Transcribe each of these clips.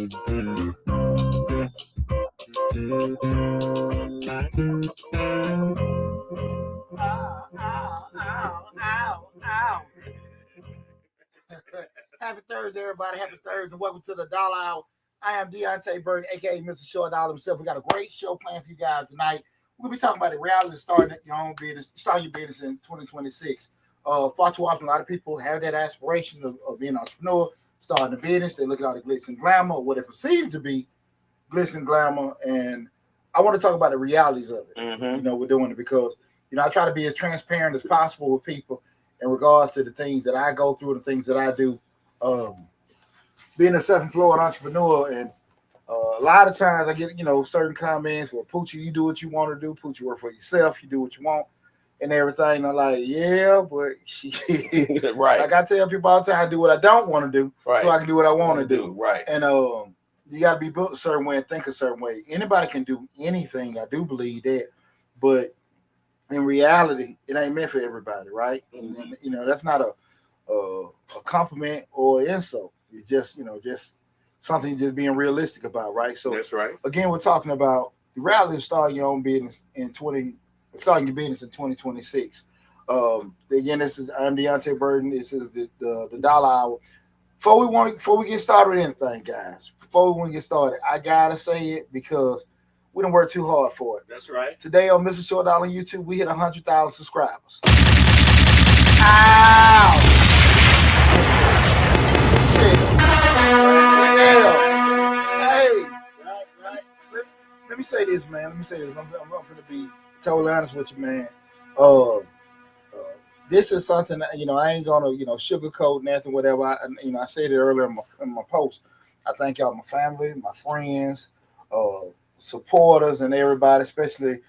Ow. Happy Thursday, everybody. Happy Thursday. Welcome to the Dollar Hour. I am Deonte Burden, a.k.a. Mr. Short Dollar himself. We got a great show planned for you guys tonight. We're going to be talking about the reality of starting your own business, starting your business in 2026. Far too often, a lot of people have that aspiration of being an entrepreneur, starting a business. They look at all the glitz and glamour, or what they perceive to be glitz and glamour, and I want to talk about the realities of it. We're doing it because, I try to be as transparent as possible with people in regards to the things that I go through, the things that I do. Being a self-employed entrepreneur, and a lot of times I get, certain comments, well, Poochie, you do what you want to do. Poochie, work for yourself. You do what you want and everything. And I'm like, yeah, but right. Like I tell people all the time, I do what I don't want to do so I can do what I want to do. Right. And you got to be built a certain way and think a certain way. Anybody can do anything. I do believe that. But in reality, it ain't meant for everybody, right? And, that's not a compliment or insult. It's just, just something just being realistic about, right? So that's right. Again, we're talking about the reality of starting your own business starting your business in 2026. Again, I'm Deonte Burden. This is the Dollar Hour. Before we get started with anything, guys, I gotta say it because we don't work too hard for it. That's right. Today on Mr. Short Dollar on YouTube, we hit 100,000 subscribers. Ow! Hey, right. Let me say this, man. I'm going to be totally honest with you, man. This is something that, I ain't going to, sugarcoat nothing, whatever. I said it earlier in my post. I thank y'all, my family, my friends, supporters, and everybody, especially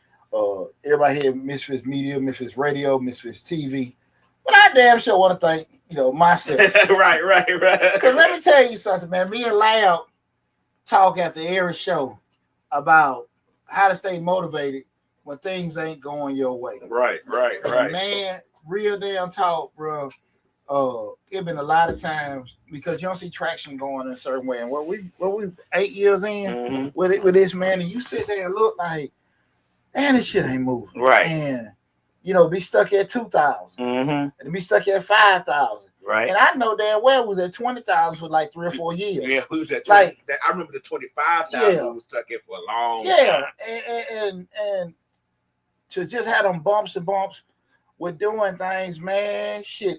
everybody here at Misfits Media, Misfits Radio, Misfits TV. But I damn sure want to thank, myself. Right. Because let me tell you something, man. Me and Loud talk after every show about how to stay motivated when things ain't going your way. Right. And man, real damn talk, bro. It been a lot of times because you don't see traction going in a certain way. And what we 8 years in with this, man, and you sit there and look like, man, this shit ain't moving. Right. And be stuck at 2,000 and be stuck at 5,000. Right. And I know damn well was at 20,000 for like 3 or 4 years. Yeah, we was at 20, I remember the 25,000 we was stuck in for a long time. And to just have them bumps and bumps with doing things, man, shit.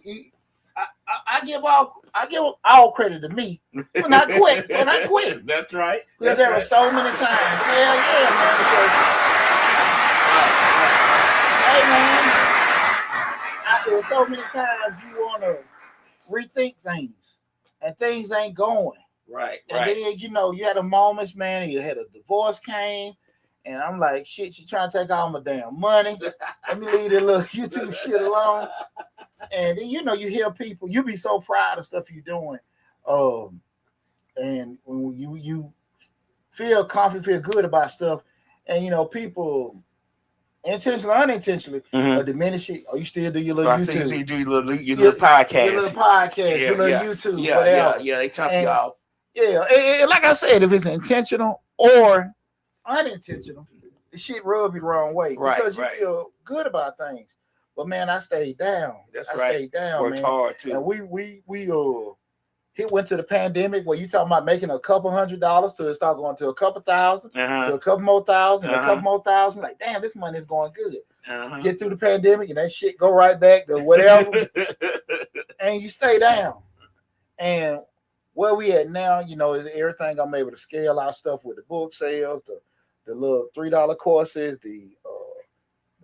I give all credit to me for not quitting. That's right. Because there were so many times. Hell yeah, man. Because, hey, man, there were so many times you want to rethink things, and things ain't going. Right. And then, you had a moments, man, and you had a divorce came, and I'm like, shit, she trying to take all my damn money. Let me leave that little YouTube shit alone. And then, you hear people, you be so proud of stuff you're doing. And when you feel confident, feel good about stuff, and, people intentionally or unintentionally diminish it. Or you still do your little YouTube. So you do your little podcast. Your little podcast, your little YouTube, whatever. Yeah, they chop you off. Yeah, and like I said, if it's intentional or unintentional, the shit rub you the wrong way. Because you feel good about things. But man, I stayed down. I stayed down. Worked hard too. And we went to the pandemic where you talking about making a couple $100 to start going to a couple thousand, to a couple more thousand, a couple more thousand. Like, damn, this money is going good. Get through the pandemic and that shit go right back to whatever. And you stay down. And where we at now, is everything I'm able to scale our stuff with the book sales, the little $3 courses, the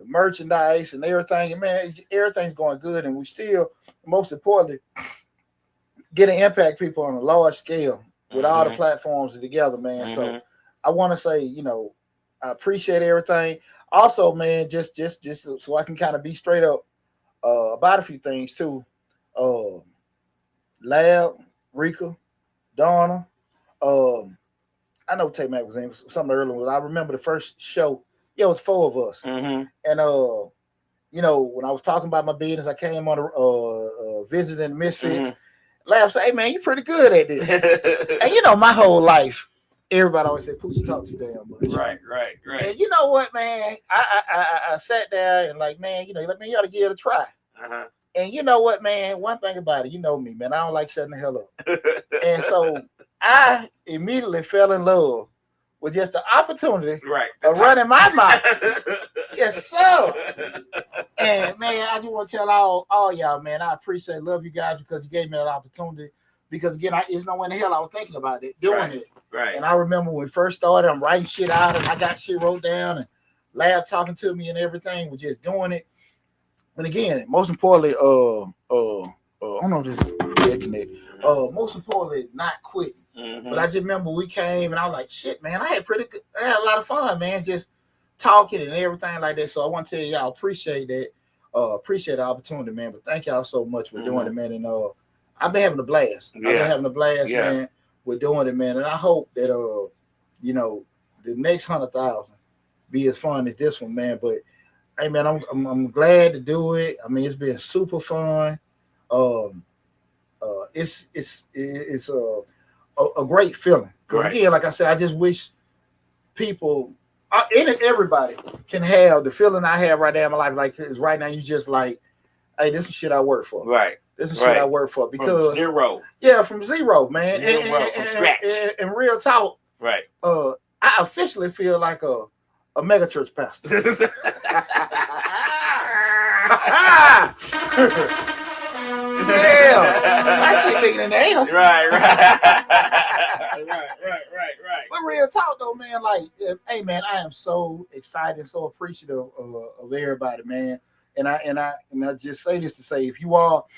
merchandise and everything. And man, everything's going good. And we still, most importantly, get to impact people on a large scale with all the platforms together, man. So I want to say, I appreciate everything. Also, man, just so I can kind of be straight up about a few things too. Lab, Rika, Donna. I know Tate Magazine was something earlier. I remember the first show. Yeah, it was 4 of us. And when I was talking about my business, I came on visiting Misfits. laugh, say, hey man, you pretty good at this. And you know, my whole life, everybody always say, Poochie talk too damn much. Right. And you know what, man? I sat there and like, man, you know, like, man, you ought to give it a try. Uh-huh. And you know what, man? One thing about it, you know me, man. I don't like shutting the hell up. And so I immediately fell in love with just the opportunity of running my mouth. Yes, sir. And man, I just want to tell all y'all, man, I appreciate, love you guys because you gave me that opportunity. Because again, it's no when the hell I was thinking about it, doing it. Right. And I remember when we first started, I'm writing shit out and I got shit wrote down and Lab talking to me and everything. We're just doing it. And again, most importantly, I don't know if this is connected. Most importantly, not quitting. Mm-hmm. But I just remember we came and I was like, shit, man, I had a lot of fun, man, just talking and everything like that. So I want to tell y'all, appreciate that. Appreciate the opportunity, man. But thank y'all so much for doing it, man. And I've been having a blast. Yeah. I've been having a blast, man, with doing it, man. And I hope that you know, the next 100,000 be as fun as this one, man. But hey, man, I'm glad to do it. I mean, it's been super fun. It's a great feeling. Because again, like I said, I just wish people, everybody can have the feeling I have right now in my life. Like, cause right now, you just like, hey, this is shit I work for. Right. This is shit I work for. Because from zero. Yeah, from zero, man. From scratch. And real talk. Right. I officially feel like a mega church pastor. Yeah, that shit bigger than the else. Right. But real talk though, man. Like, hey, man, I am so excited, so appreciative of everybody, man. And I just say this to say, if you all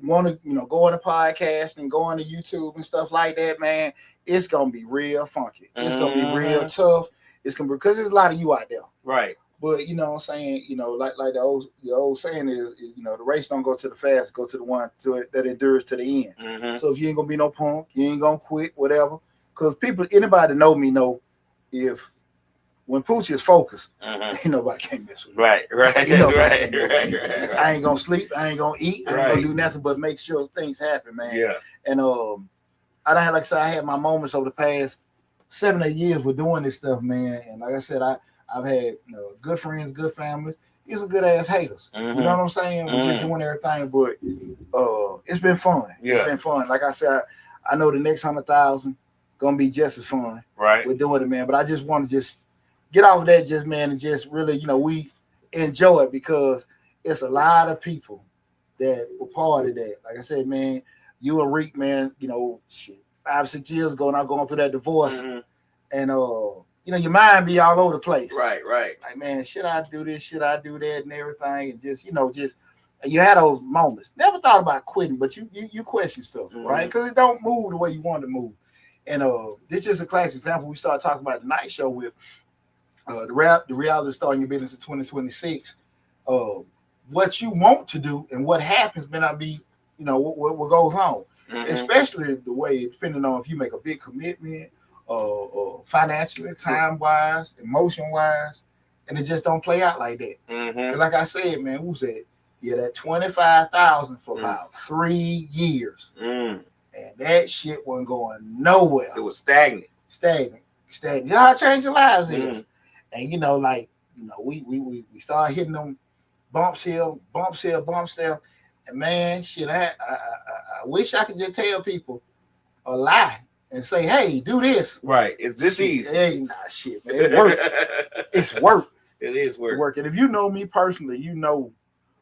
want to, you know, go on the podcast and go on to YouTube and stuff like that, man, it's gonna be real funky. It's gonna be real tough. It's gonna be because there's a lot of you out there, right? But you know what I'm saying, you know, like the old saying is, you know, the race don't go to the fast, go to the one that endures to the end. Mm-hmm. So if you ain't gonna be no punk, you ain't gonna quit, whatever. Because anybody know me know if when Poochie is focused, ain't nobody can mess with me. Right. I ain't gonna sleep, I ain't gonna eat, I ain't gonna do nothing but make sure things happen, man. Yeah. And I don't have, like I said, I had my moments over the past 7 or 8 years with doing this stuff, man. And like I said, I've had good friends, good family. These are good ass haters. Mm-hmm. You know what I'm saying? We're just doing everything, but it's been fun. Yeah. It's been fun. Like I said, I know the next 100,000 gonna be just as fun. Right. We're doing it, man. But I just want to just get off of that, just man, and just really, you know, we enjoy it because it's a lot of people that were part of that. Like I said, man, you and Reek, man, you know, shit, 5 or 6 years ago, and I'm going through that divorce, and you know, your mind be all over the place. Right. Like, man, should I do this? Should I do that? And everything, and just, you know, you had those moments. Never thought about quitting, but you question stuff, right? Because it don't move the way you want to move. And this is a classic example. We started talking about the night show with the reality starting your business in 2026. What you want to do and what happens may not be, you know, what goes on. Especially the way, depending on if you make a big commitment, financially, time-wise, emotion-wise, and it just don't play out like that. Because like I said, man, who said, yeah, that 25,000 for about 3 years. And that shit wasn't going nowhere. It was stagnant. You know how changing lives is. And, you know, like, you know, we started hitting them bumps here. And man, shit, I wish I could just tell people a lie and say, hey, do this. Right. Is this easy? It ain't shit, man. It work. It's work. It is work. And if you know me personally, you know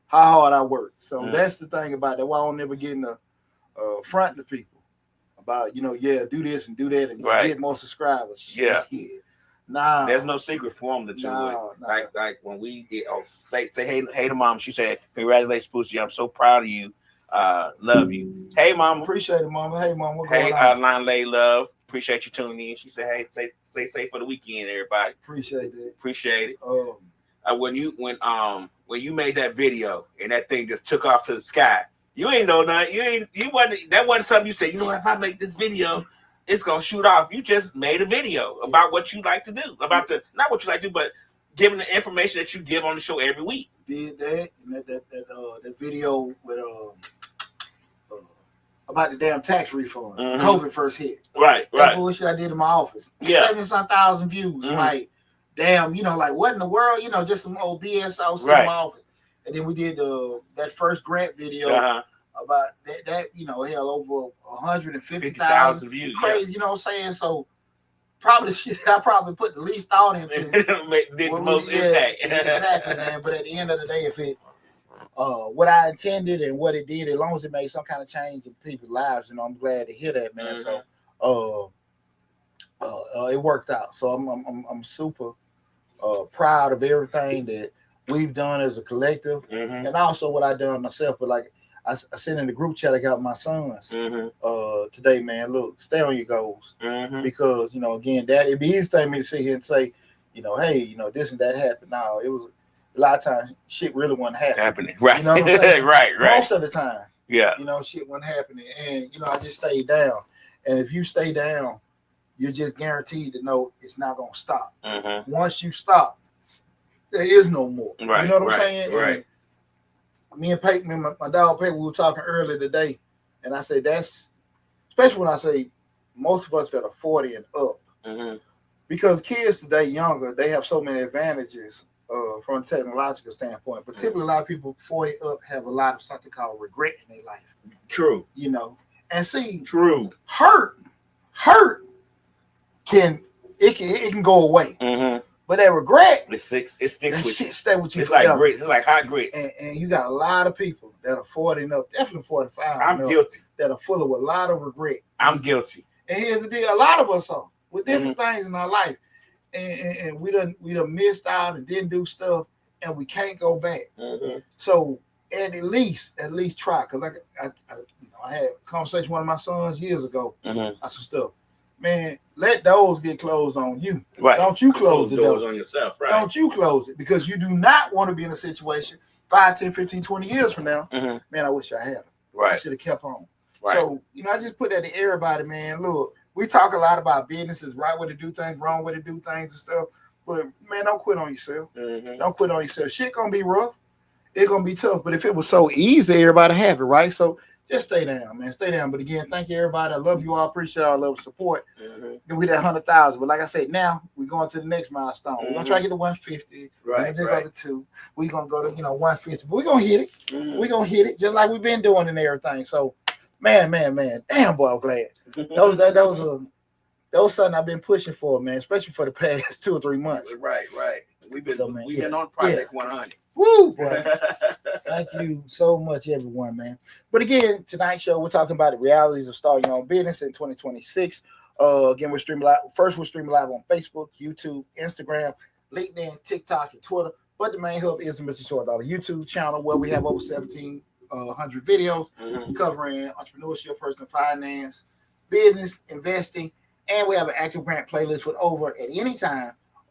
how hard I work. So that's the thing about that. Why I don't never get in the front to people about, you know, do this and do that and get more subscribers. Yeah. Nah. There's no secret formula to it. Like when we did, say hey to mom. She said, congratulations, Poochie. I'm so proud of you. Love you. Hey, mama. Appreciate it, mama. Hey, mama. What going on? Line Lay Love. Appreciate you tuning in. She said, hey, stay safe for the weekend, everybody. Appreciate it. When you made that video and that thing just took off to the sky, you ain't know nothing. That wasn't something you said, you know what, if I make this video, it's gonna shoot off. You just made a video about what you like to do, not what you like to do, but giving the information that you give on the show every week. Did that and that video with about the damn tax refund. COVID first hit. Right. That bullshit I did in my office. Yeah. 70-some thousand views. Like, damn, like what in the world? Just some old BS I was in my office. And then we did that first grant video about that hell, over 150,000 views. Crazy, you know what I'm saying? So probably shit I probably put the least thought into. Did the most impact. Exactly, man. But at the end of the day, if it what I intended and what it did, as long as it made some kind of change in people's lives, I'm glad to hear that, man. So it worked out. So I'm super proud of everything that we've done as a collective, and also what I done myself. But like I sent in the group chat I got with my sons today, man. Look, stay on your goals because again, that it'd be easy for me to sit here and say, hey, this and that happened. No, it was a lot of times shit really wasn't happening. Right. You know what I'm saying? right. Most of the time. Yeah. Shit wasn't happening. And I just stayed down. And if you stay down, you're just guaranteed to know it's not gonna stop. Once you stop, there is no more. Right. You know what I'm saying? Right. And me and Peyton, my dog Peyton, we were talking earlier today, and I said that's especially when I say most of us that are 40 and up. Because kids today younger, they have so many advantages from a technological standpoint. But typically a lot of people 40 up have a lot of something called regret in their life. True. And see, true. Hurt can go away. But that regret, it sticks with you. Stay with you. It's forever. like grits. It's like hot grits. And you got a lot of people that are 40 and up, definitely 45. I'm guilty. That are full of a lot of regret. I'm guilty. And here's the deal: a lot of us are with different things in our life, and we done missed out and didn't do stuff, and we can't go back. So at least try. Because I had a conversation with one of my sons years ago. I said stuff. Man, let those get closed on you. Right. Don't you close the doors door on yourself. Right. Don't you close it, because you do not want to be in a situation 5, 10, 15, 20 years from now. Man, I wish I had it. Right. I should have kept on. Right. So, I just put that to everybody, man. Look, we talk a lot about businesses, right way to do things, wrong way to do things and stuff. But, man, don't quit on yourself. Don't quit on yourself. Shit going to be rough. It's going to be tough. But if it was so easy, everybody have it, right? So, just stay down, man. Stay down. But again, thank you, everybody. I love you all. Appreciate all love and support. Then we that 100,000. But like I said, now we're going to the next milestone. We're gonna try to get to 150. We're gonna go to 2. We're gonna go to 150. But we're gonna hit it. We're gonna hit it just like we've been doing and everything. So, man. Damn, boy, I'm glad. That was something I've been pushing for, man, especially for the past 2 or 3 months. Right. We've been on Project 100. Woo, boy. Thank you so much, everyone, man. But again, tonight's show, we're talking about the realities of starting your own business in 2026. Again, we're streaming live. First, we're streaming live on Facebook, YouTube, Instagram, LinkedIn, TikTok, and Twitter. But the main hub is the Mr. Short Dollar YouTube channel, where we have over 1,700 videos covering entrepreneurship, personal finance, business, investing, and we have an active grant playlist with over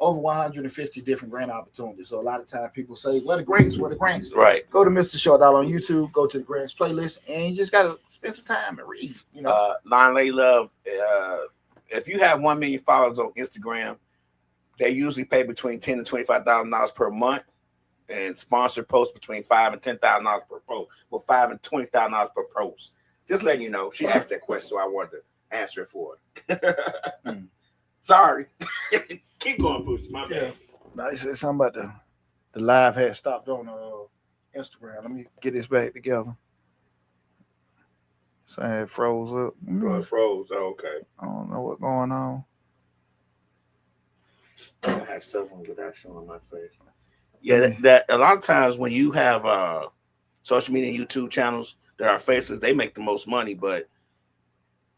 150 different grant opportunities. So a lot of times people say, "What the grants? What the grants?" Right. Go to Mr. Short Dollar on YouTube. Go to the grants playlist, and you just gotta spend some time and read. Line Lady Love. If you have 1 million followers on Instagram, they usually pay between $10,000 and $25,000 per month, and sponsored posts between $5,000 and $10,000 per post, with $5,000 and $20,000 per post. Just letting you know, she asked that question, so I wanted to answer it for her. Sorry. Keep going, Boots. My bad. Now, you said something about the live had stopped on Instagram. Let me get this back together. Saying it froze up. It froze. Oh, okay. I don't know what's going on. I have someone without showing my face. Yeah, that a lot of times when you have social media and YouTube channels that are faces, they make the most money, but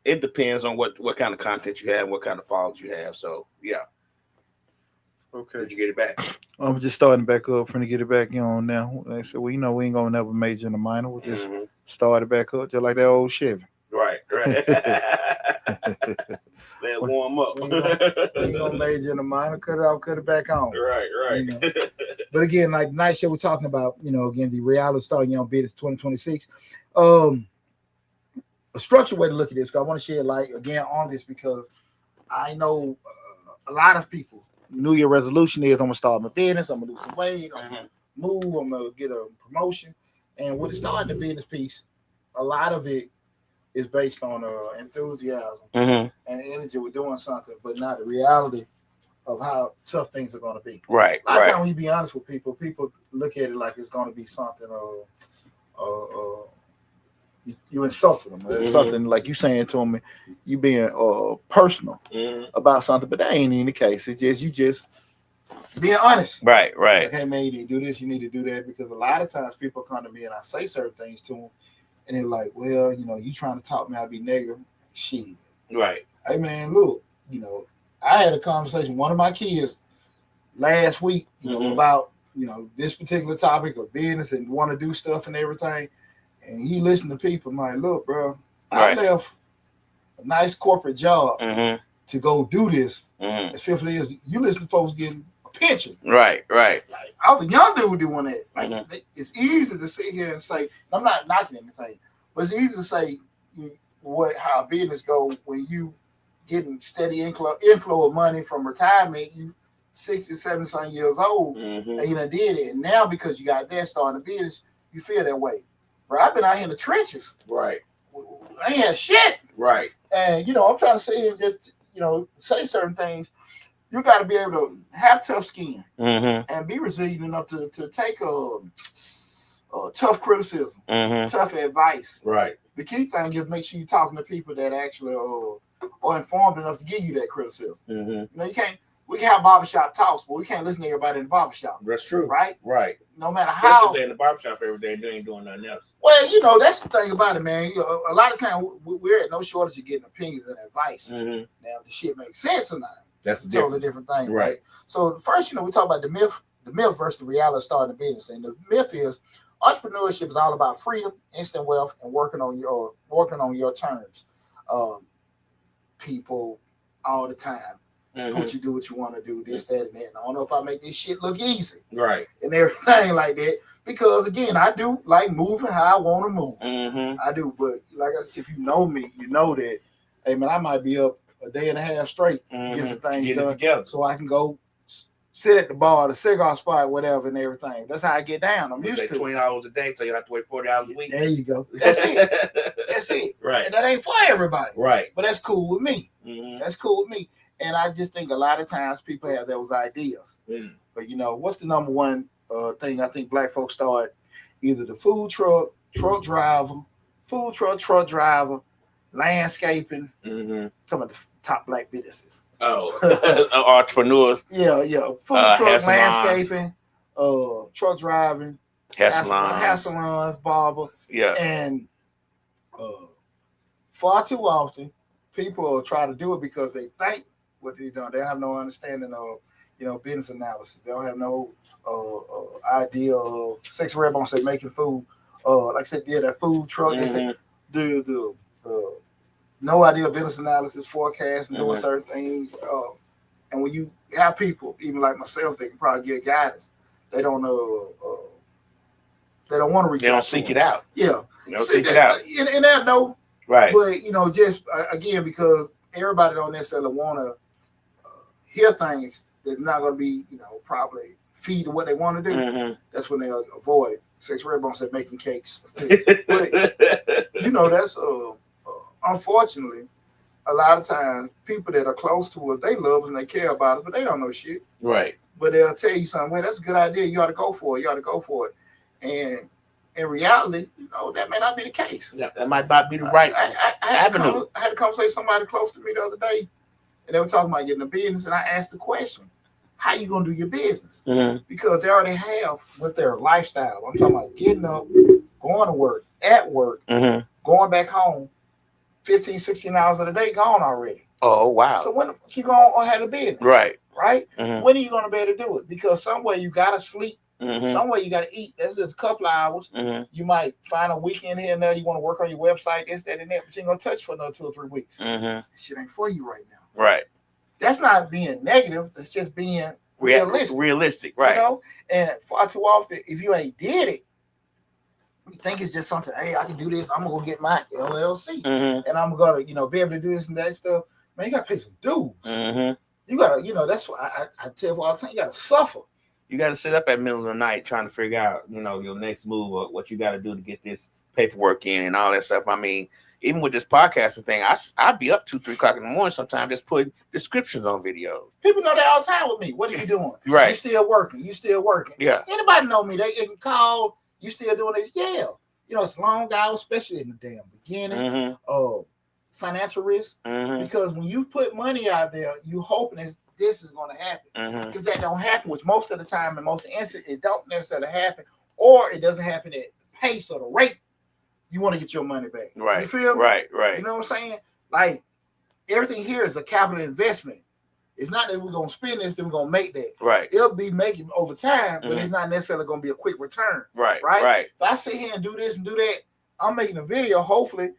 it depends on what kind of content you have, what kind of followers you have. So yeah. Okay. Did you get it back? I'm just starting back up, trying to get it back on now. They said, we ain't gonna never major in the minor. We'll just start it back up, just like that old Chevy. Right. Let it warm up. We ain't gonna major in the minor, cut it off, cut it back on. Right. But again, like tonight's show, we're talking about, again, the reality of starting your own business 2026. A structured way to look at this, because I want to shed light again on this, because I know a lot of people, New Year resolution is I'm gonna start my business, I'm gonna lose some weight, I'm gonna move, I'm gonna get a promotion. And with starting the business piece, a lot of it is based on enthusiasm Mm-hmm. and energy. We're doing something, but not the reality of how tough things are going to be. Right. A lot of Right. times when you be honest with people, people look at it like it's going to be something. You insulted them. Mhm. Something like you saying to them, you being personal Mm-hmm. about something, but that ain't even the case. It's just you just being honest. Right. Right. Like, hey man, you need to do this, you need to do that, because a lot of times people come to me and I say certain things to them, and they're like, well, you trying to talk me, I'll be negative. Shit. Right. Hey man, look, I had a conversation with one of my kids last week, Mhm. about this particular topic of business and want to do stuff and everything. And he listened to people. I'm like, look, bro, Right. I left a nice corporate job Mm-hmm. to go do this. Mm-hmm. As 50 years, you listen to folks getting a pension. Right. Right. Like, I was a young dude doing that. Like, Mhm. it's easy to sit here and say, I'm not knocking anything, but it's easy to say how business go when you getting steady inflow of money from retirement. You 60, 70 some years old, Mm-hmm. and you done did it. And now because you got that starting a business, you feel that way. Bro, I've been out here in the trenches. Right. I ain't had shit. Right. And I'm trying to sit here and just say certain things. You got to be able to have tough skin Mm-hmm. and be resilient enough to take tough criticism, Mm-hmm. tough advice. Right. The key thing is make sure you're talking to people that actually are informed enough to give you that criticism. Mm-hmm. We can have barbershop talks, but we can't listen to everybody in the barbershop. That's true. Right? Right. No matter Especially how. if they're in the barbershop every day, they ain't doing nothing else. Well, that's the thing about it, man. A lot of times we're at no shortage of getting opinions and advice. Mm-hmm. Now, if the shit makes sense or not, that's a totally different thing, Right. right? So first, we talk about the myth versus the reality of starting a business. And the myth is entrepreneurship is all about freedom, instant wealth, and working on your terms. People all the time put you do what you want to do, this, that, and that. And I don't know if I make this shit look easy, Right. and everything like that. Because again, I do like moving how I want to move. Mm-hmm. I do, but like I said, if you know me, you know that. Hey man, I might be up a day and a half straight get some things Get done, it together, so I can go sit at the bar, the cigar spot, whatever, and everything. That's how I get down. I'm used to 20 hours a day, so you have to wait 40 hours a week. There you go. That's it. That's it. Right. And that ain't for everybody. Right. But that's cool with me. Mm-hmm. That's cool with me. And I just think a lot of times people have those ideas. Mm. But what's the number one thing I think black folks start? Either the food truck driver, landscaping. Mm-hmm. Some of the top black businesses. Oh, entrepreneurs. Yeah. Food truck, landscaping, truck driving, hair salons, barber. Yeah. And far too often, people try to do it because they think what they're doing. They have no understanding of business analysis. They don't have no idea of Sex Red Bone say making food. Like I said, that food truck. Mm-hmm. The no idea of business analysis, forecasting, doing certain things. And when you have people, even like myself, they can probably get guidance. They don't know. They don't want to reach. They don't seek it out. Yeah, they don't seek it out. And that no. Right. But just again, because everybody don't necessarily want to hear things that's not going to be probably feed to what they want to do. Mm-hmm. That's when they avoid it. Sex Red Bone said making cakes. But that's unfortunately a lot of times people that are close to us, they love us and they care about us, but they don't know shit. Right. But they'll tell you something. Well, that's a good idea. You ought to go for it. And in reality, that may not be the case. That might not be the right avenue. I had a conversation with somebody close to me the other day, and they were talking about getting a business, and I asked the question, how you going to do your business? Mm-hmm. Because they already have with their lifestyle. I'm talking about getting up, going to work, at work, going back home, 15, 16 hours of the day gone already. Oh, wow. So when the fuck you going to have a business? Right. Mm-hmm. When are you going to be able to do it? Because somewhere you got to sleep. Mm-hmm. Somewhere you got to eat. That's just a couple of hours. Mm-hmm. You might find a weekend here and there. You want to work on your website, this, that, and that, but you ain't going to touch for another 2 or 3 weeks. Mm-hmm. This shit ain't for you right now. Right. That's not being negative. That's just being realistic. Right. And far too often, if you ain't did it, you think it's just something, hey, I can do this. I'm going to go get my LLC. Mm-hmm. And I'm going to, be able to do this and that stuff. Man, you got to pay some dues. Mm-hmm. You got to, that's why I tell you all the time, you got to suffer. You got to sit up at the middle of the night trying to figure out, your next move or what you got to do to get this paperwork in and all that stuff. I mean, even with this podcasting thing, I'd be up 2-3 o'clock in the morning sometimes just putting descriptions on videos. People know that all the time with me. What are you doing? Right. You still working. You still working. Yeah. Anybody know me? They can call. You still doing this? Yeah. You know, it's long hours, especially in the damn beginning. Financial risk. Because when you put money out there, you hoping this is going to happen. If that don't happen, which most of the time in most instances, it don't necessarily happen, or it doesn't happen at the pace or the rate you want to get your money back. Right. You feel me? Right. You know what I'm saying? Like, everything here is a capital investment. It's not that we're going to spend this, then we're going to make that. Right. It'll be making over time, but it's not necessarily going to be a quick return. Right. If I sit here and do this and do that, I'm making a video. Hopefully,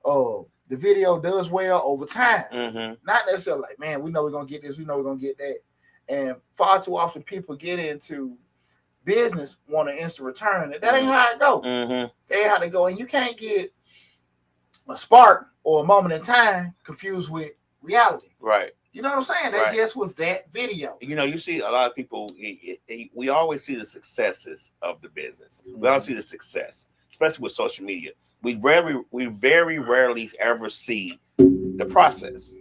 the video does well over time. Not necessarily like, man, we know we're going to get this, we know we're going to get that. And far too often people get into business, want an instant return. That ain't how it go. That ain't how they go. And you can't get a spark or a moment in time confused with reality. Right. You know what I'm saying? That just was that video. You know, you see a lot of people, we always see the successes of the business. We always see the success, especially with social media. We very rarely ever see the process.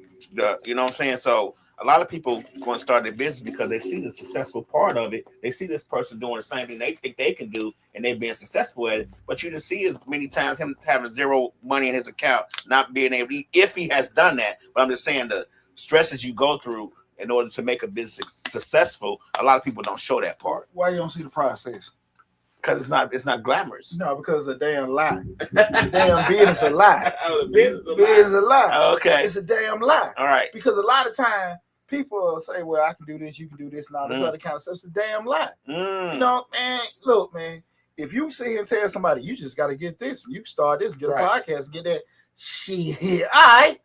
You know what I'm saying? So a lot of people going to start their business because they see the successful part of it. They see this person doing the same thing they think they can do, and they're being successful at it. But you just see as many times him having zero money in his account, not being able to, if he has done that. But I'm just saying the stresses you go through in order to make a business successful, a lot of people don't show that part. Why you don't see the process? Because it's not glamorous. No, because it's a damn lie. The damn business a lie. Oh, the business is a lie. Okay. It's a damn lie. All right. Because a lot of time people say, well, I can do this, you can do this, and all this other kind of stuff. It's a damn lie. You know, man, look, man, if you sit here and tell somebody, you just got to get this, you can start this, get a podcast, and get that shit. All right.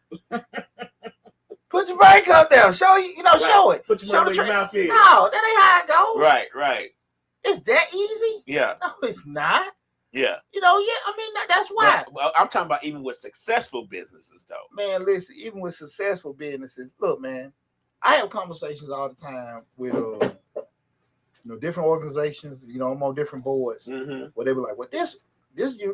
Put your bank up there. Show show it. Put your money where your mouth is. No, that ain't how it goes. Right. It's that easy? Yeah. No, it's not. Yeah. You know, I mean, that's why. Well, I'm talking about even with successful businesses, though. Man, listen, even with successful businesses, look, man, I have conversations all the time with, different organizations, I'm on different boards, where they were like, well,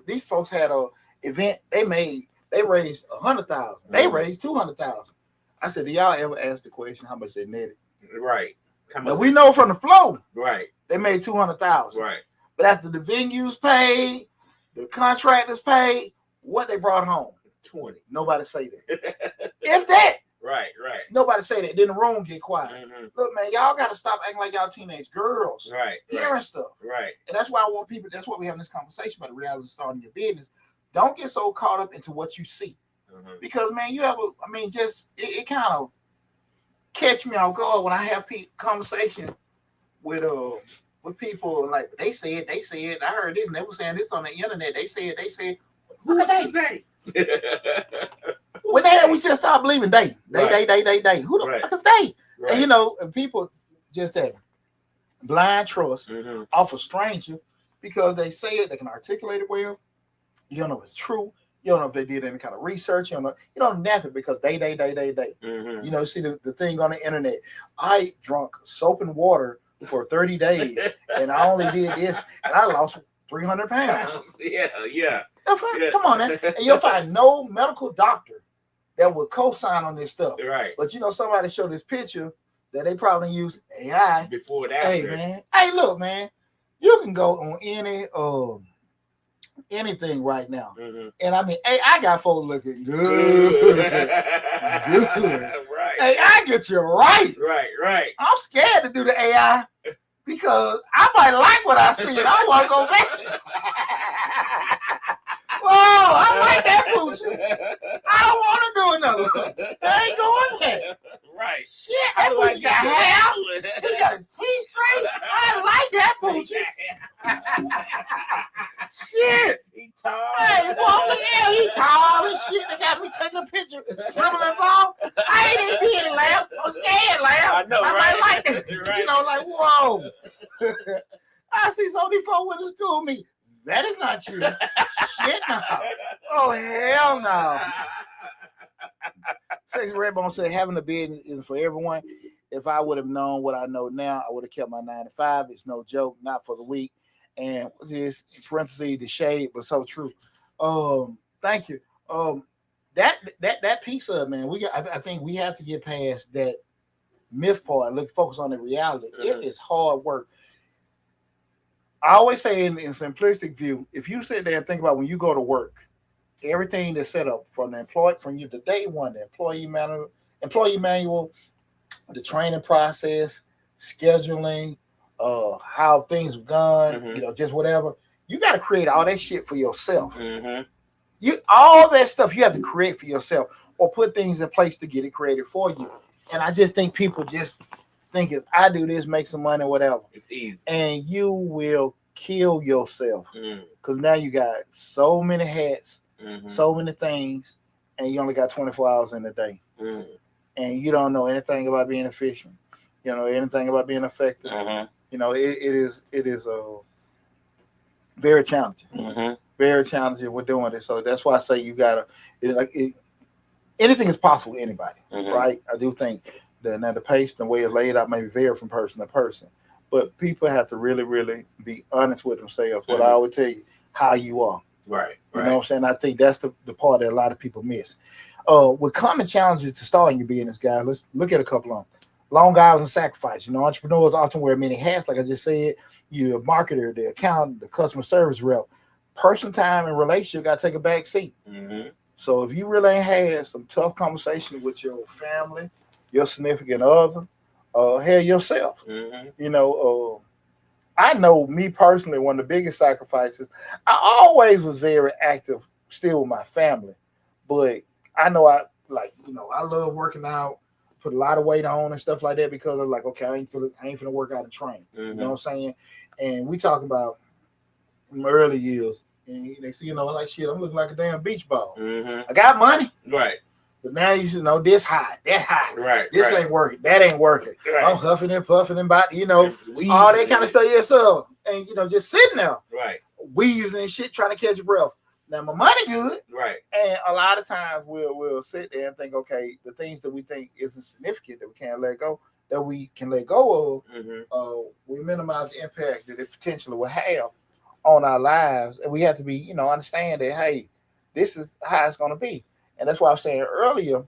these folks had a event they raised $100,000. They raised $200,000. I said, do y'all ever ask the question how much they netted? Right. Now, we know from the flow, right, they made $200,000. Right. But after the venues paid, the contractors paid, what they brought home? 20. Nobody say that. If that. Right. Nobody say that. Then the room get quiet. Look, man, y'all got to stop acting like y'all teenage girls. Right. Hearing stuff. Right. And that's why I want people, that's why we having this conversation about the reality of starting your business. Don't get so caught up into what you see. Because, man, it kind of catch me off guard when I have conversation with people like they said. I heard this and they were saying this on the internet. They said. Who are they? When the hell we just start believing they? Who the fuck is they? Right. And and people just that blind trust off a stranger because they say it, they can articulate it well. You don't know if it's true. You don't know if they did any kind of research. You don't know nothing because they. See the thing on the internet. I drunk soap and water for 30 days and I only did this and I lost 300 pounds. Yeah. Come on, man. And you'll find no medical doctor that will co-sign on this stuff. Right. But somebody showed this picture that they probably use AI. Before that. Hey, man. Hey, look, man. You can go on anything right now. And I mean, hey, I got folks looking good. Right. Hey, I get you right. Right. I'm scared to do the AI because I might like what I see and I want to go back. Whoa, I like that poochie. I don't want to do another one. I ain't going there. Right. Shit, that poochie got hair. He got his teeth straight. I like that poochie. Shit. He tall. Hey, boy, he tall and shit. They got me taking a picture, dribbling ball. I ain't even being laugh. I'm scared laugh. I know, right? I might like it. Right. Like, whoa. I see so many folks went to school with me. That is not true. Shit, no. Oh, hell no. Sexy Redbone said, having a business is for everyone. If I would have known what I know now, I would have kept my 9 to 5. It's no joke, not for the weak. And this, in parentheses, the shade was so true. Thank you. that piece of it, man, I think we have to get past that myth part and focus on the reality. It is hard work. I always say in simplistic view, if you sit there and think about when you go to work, everything that's set up from the day one, the employee manual, the training process, scheduling, how things are done, just whatever. You got to create all that shit for yourself. You all that stuff you have to create for yourself, or put things in place to get it created for you. And I just think people just think if I do this, make some money, whatever, it's easy, and you will kill yourself because now you got so many hats, so many things, and you only got 24 hours in a day, and you don't know anything about being efficient. You know anything about being effective. You know it is very challenging. Very challenging with doing it. So that's why I say you gotta anything is possible to anybody, right? I do think that now the pace, the way it's laid out, may vary from person to person, but people have to really, really be honest with themselves. What I always tell you, how you are, right? You know what I'm saying? I think that's the part that a lot of people miss. With common challenges to starting your business, guys, let's look at a couple of them. Long hours and sacrifice. You know, entrepreneurs often wear many hats, like I just said. You're a marketer, the accountant, the customer service rep. Personal time and relationship got to take a back seat. So if you really ain't had some tough conversations with your family, your significant other, hell yourself. You know, I know me personally, one of the biggest sacrifices, I always was very active still with my family, but I know I love working out, put a lot of weight on and stuff like that because I'm like, okay, I ain't finna work out and train. You know what I'm saying? And we talk about my early years, and they see, like shit, I'm looking like a damn beach ball. I got money, right? But now you should know this hot, that hot, right? This ain't working, that ain't working. Right. I'm huffing and puffing and all that kind of stuff. Yeah, so and just sitting there, right, wheezing and shit, trying to catch your breath. Now my money good, right? And a lot of times we'll sit there and think, okay, the things that we think isn't significant that we can't let go, that we can let go of, we minimize the impact that it potentially will have on our lives, and we have to be, understand that, hey, this is how it's going to be, and that's why I was saying earlier,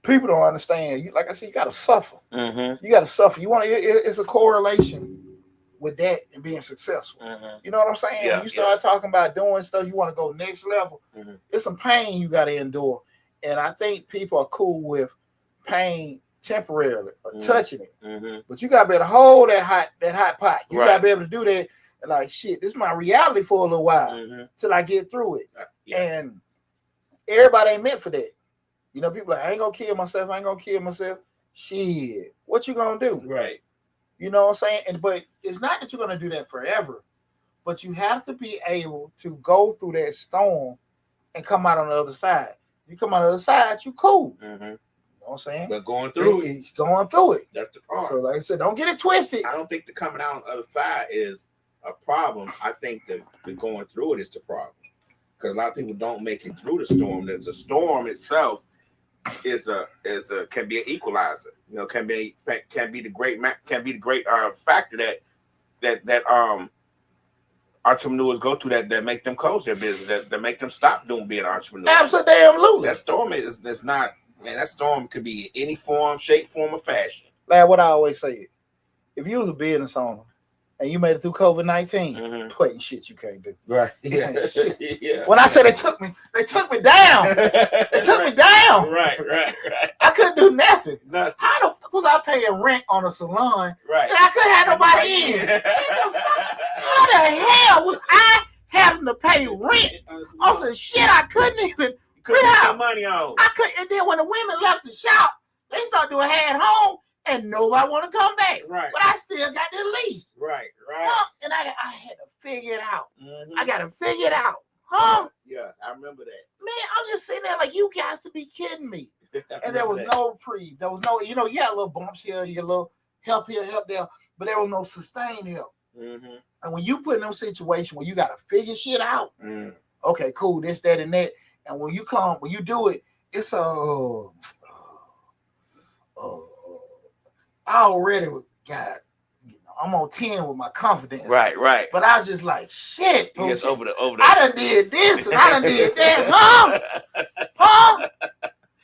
people don't understand. Like I said, you got to suffer. You got to suffer. It's a correlation with that and being successful. You know what I'm saying? Yeah, when you start talking about doing stuff, you want to go next level. It's some pain you got to endure, and I think people are cool with pain temporarily, touching it, but you gotta be able to hold that hot pot. You gotta be able to do that. And like shit, this is my reality for a little while till I get through it. And everybody ain't meant for that. People like, I ain't gonna kill myself. Shit, what you gonna do? Right. You know what I'm saying? But it's not that you're gonna do that forever, but you have to be able to go through that storm and come out on the other side. You come out on the other side, you cool. You know what I'm saying? But going through it. That's the part. So like I said, don't get it twisted. I don't think the coming out on the other side is a problem. I think the going through it is the problem. Because a lot of people don't make it through the storm. There's a storm itself can be an equalizer. Can be the great factor that entrepreneurs go through that make them close their business, that make them stop being entrepreneurs. Absolutely. That storm is not. Man, that storm could be in any form, shape, form, or fashion. Like what I always say, if you was a business owner and you made it through COVID-19, putting shit you can't do. Right. Yeah. When I say they took me down. They took me down. Right. I couldn't do nothing. How the fuck was I paying rent on a salon? Right. And I couldn't have nobody in. How the hell was I having to pay rent on some shit I couldn't even put money on? I couldn't. And then when the women left the shop, they started doing hair at home, and nobody want to come back. Right. But I still got the lease. Right. And I had to figure it out. I got to figure it out. Huh? Yeah, I remember that. Man, I'm just sitting there like, you guys to be kidding me. And there was no reprieve. There was no, you had little bumps here, you little help here, help there, but there was no sustained help. And when you put in those situations where you got to figure shit out, okay, cool, this, that, and that. And when you do it, it's I already got, I'm on 10 with my confidence. Right. But I was just like, shit. Yes, over the. I done did this and I done did that. Huh?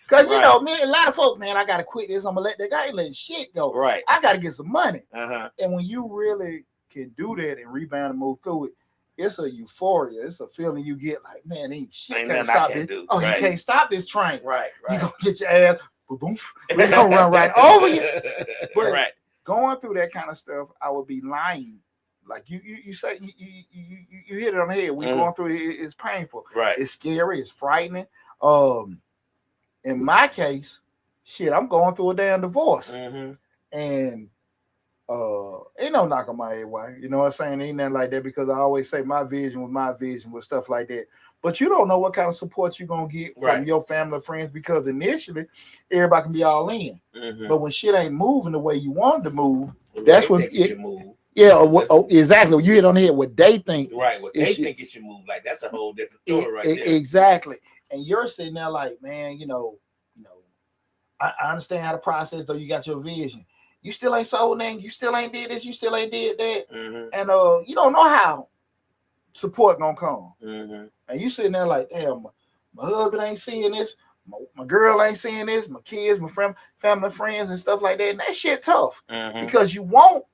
Because, you know, a lot of folk, man, I got to quit this. I'm going to let that guy let shit go. Right. I got to get some money. Uh-huh. And when you really can do that and rebound and move through it, it's a euphoria. It's a feeling you get like, man, ain't shit can't stop this. Oh, you can't stop this train. Right. You going to get your ass, boom, we're going to run right over you. But going through that kind of stuff, I would be lying. Like you say, you hit it on the head. We're going through it. It's painful. Right. It's scary. It's frightening. In my case, shit, I'm going through a damn divorce. And ain't no knock on my head, why? You know what I'm saying? Ain't nothing like that, because I always say my vision with stuff like that. But you don't know what kind of support you're going to get from your family or friends, because initially everybody can be all in. But when shit ain't moving the way you want it to move, that's when it should move. Yeah, exactly. You hit on the head what they think. Right, what they think it should move. Like, that's a whole different story right there. Exactly. And you're sitting there like, man, I understand how to process, though. You got your vision. You still ain't sold nothing. You still ain't did this. You still ain't did that. And you don't know how support gonna come. And you sitting there like, damn, my husband ain't seeing this. My girl ain't seeing this. My kids, my family, friends, and stuff like that. And that shit tough, because you want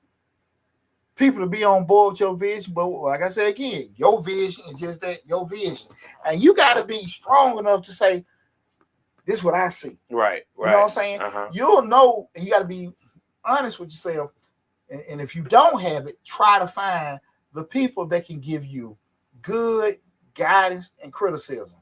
people to be on board with your vision. But like I said again, your vision is just that, your vision. And you got to be strong enough to say, this is what I see. Right. You know what I'm saying? You'll know, and you got to be honest with yourself. And if you don't have it, try to find the people that can give you good guidance and criticism.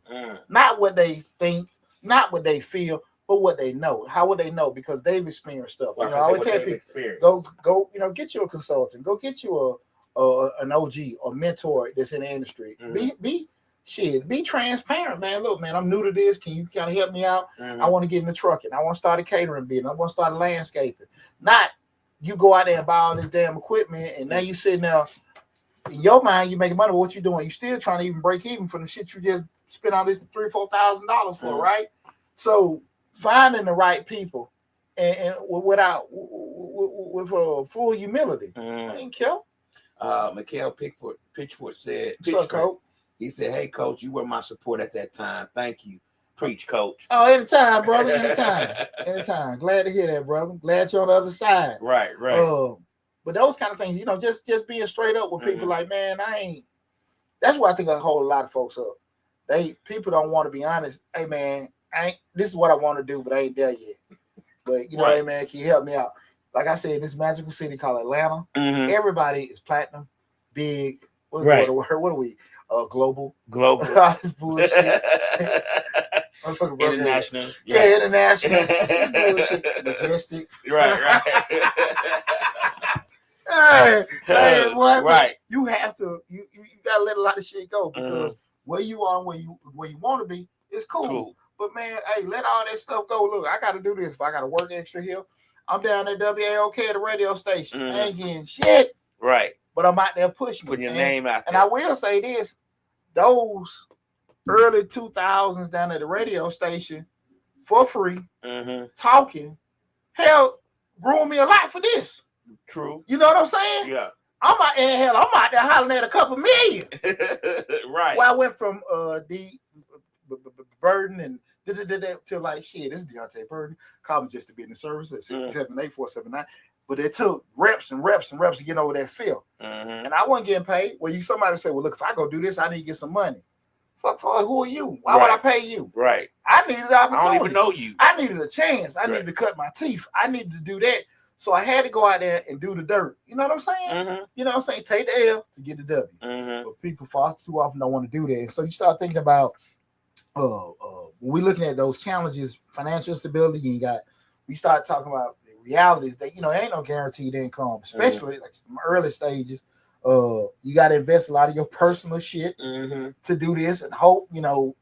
Not what they think, not what they feel, but what they know. How would they know? Because they've experienced stuff. I always tell people, go, get you a consultant, go get you an OG or mentor that's in the industry. Be transparent, man. Look, man, I'm new to this. Can you kind of help me out? I want to get in the trucking. I want to start a catering business. I want to start a landscaping. Not you go out there and buy all this damn equipment, and now you sitting there, in your mind, you making money. But what you doing? You still trying to even break even from the shit you just spent all this $3,000-$4,000 for, right? So finding the right people and with full humility. Ain't kill. Mikhail Pitchford said, Coach? He said, hey, Coach, you were my support at that time. Thank you. Preach, Coach. Oh, anytime, brother. Anytime. Glad to hear that, brother. Glad you're on the other side. Right. But those kind of things, just being straight up with people like, man, that's why I think I hold a lot of folks up. People don't want to be honest. Hey, man, this is what I want to do, but I ain't there yet. But, hey, man, can you help me out? Like I said, in this magical city called Atlanta, everybody is platinum, big. What are we? Global. This bullshit. International. International. Bullshit. Majestic. Right. Hey, boy, right. You have to. You gotta let a lot of shit go, because where you are, where you want to be, it's cool. But man, hey, let all that stuff go. Look, I got to do this. If I got to work extra here, I'm down at WAOK at the radio station. I ain't getting shit. Right. But I'm out there pushing. Putting your name out there. And I will say this, those early 2000s down at the radio station for free, talking, hell, groomed me a lot for this. True. You know what I'm saying? Yeah. I'm out there hollering at a couple million. Right. Well, I went from Burden and to like, shit, this is Deonte Burden. Call me just to be in the service at 678-479. But it took reps and reps and reps to get over that feel. And I wasn't getting paid. Well, somebody say, well, look, if I go do this, I need to get some money. Fuck, who are you? Why would I pay you? Right. I needed the opportunity. I don't even know you. I needed a chance. I needed to cut my teeth. I needed to do that. So I had to go out there and do the dirt. You know what I'm saying? You know what I'm saying? Take the L to get the W. But people far too often don't want to do that. So you start thinking about when we're looking at those challenges, financial stability, we start talking about the realities that, ain't no guaranteed income, especially like some early stages. You got to invest a lot of your personal shit to do this and hope,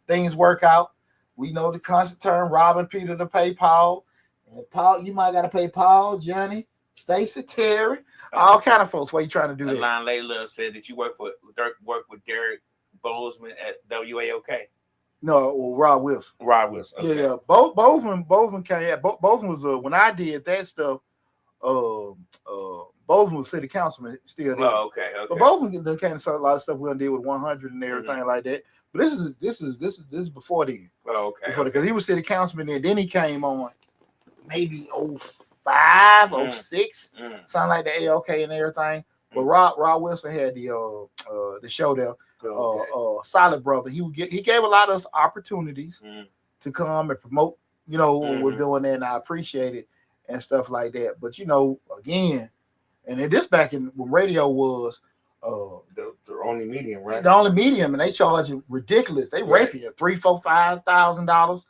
things work out. We know the constant term, robbing Peter to pay Paul. And Paul, you might got to pay Paul, Johnny, Stacy, Terry, all kind of folks. Why you trying to do that? Line Layla said that you work with Derek Bozeman at WAOK. No, well, Rob Wilson. Okay. Yeah. Bozeman came. Bozeman was when I did that stuff. Bozeman was city councilman still there. Oh, okay. But Bozeman done kind of a lot of stuff we done did with 100 and everything like that. But this is before then. Oh, okay. Because he was city councilman then he came on maybe 05, 06, something like the AOK and everything. But Rob Wilson had the show there. Solid Brother. He gave a lot of us opportunities to come and promote, what we're doing there, and I appreciate it and stuff like that. But again, and this back in when radio was the only medium, right? The only medium, and they charge you ridiculous. They rape you $3,000, $4,000, $5,000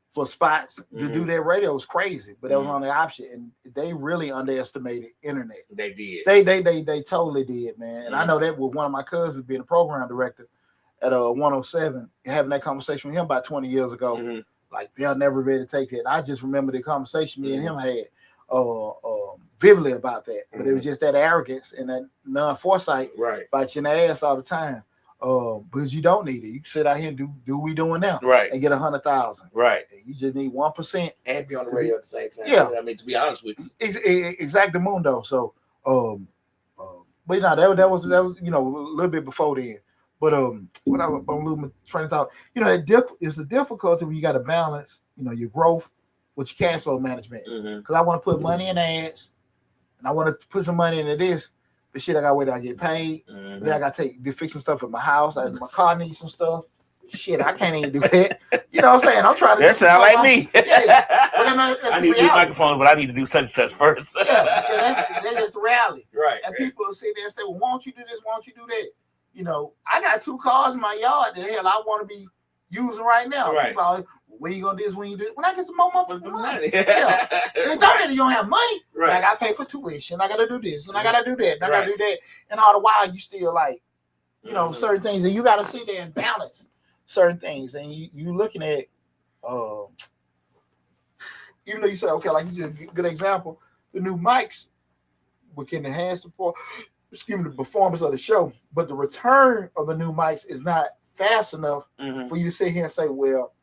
for spots to do their radio. Was crazy, but that was on the option, and they really underestimated internet. They did. They totally did, man. And I know that with one of my cousins being a program director at 107, having that conversation with him about 20 years ago. Like they'll never be able to take that. And I just remember the conversation me and him had vividly about that. But it was just that arrogance and that non-foresight biting your ass all the time. Because you don't need it. You can sit out here and do what we doing now, and get 100,000, and you just need 1% and be on the radio at the same time. Yeah, I mean, to be honest with you, exactly, mundo. So, but that was a little bit before then. But what I'm losing train of thought. It's the difficulty when you got to balance, your growth with your cash flow management. Because I want to put money in ads, and I want to put some money into this. But shit, I gotta wait till I get paid. Then I gotta fix some stuff at my house. My car needs some stuff. Shit, I can't even do that. You know what I'm saying? I'm trying to. That sound like me. Yeah. But I need a new microphone, but I need to do such and such first. That's just the reality. Right. And people will sit there and say, "Well, why don't you do this? Why don't you do that?" I got 2 cars in my yard that hell I want to be using right now. Right. People are like, when you gonna do this? When you do it? When I get some more money. Yeah. And it's not that you don't have money. Right. I gotta pay for tuition. I gotta do this and I gotta do that. And I gotta do that. And all the while you still like, certain things, and you gotta sit there and balance certain things. And you looking at, even though you say, okay, like you just a good example, the new mics can enhance the performance of the show, but the return of the new mics is not fast enough for you to sit here and say, well,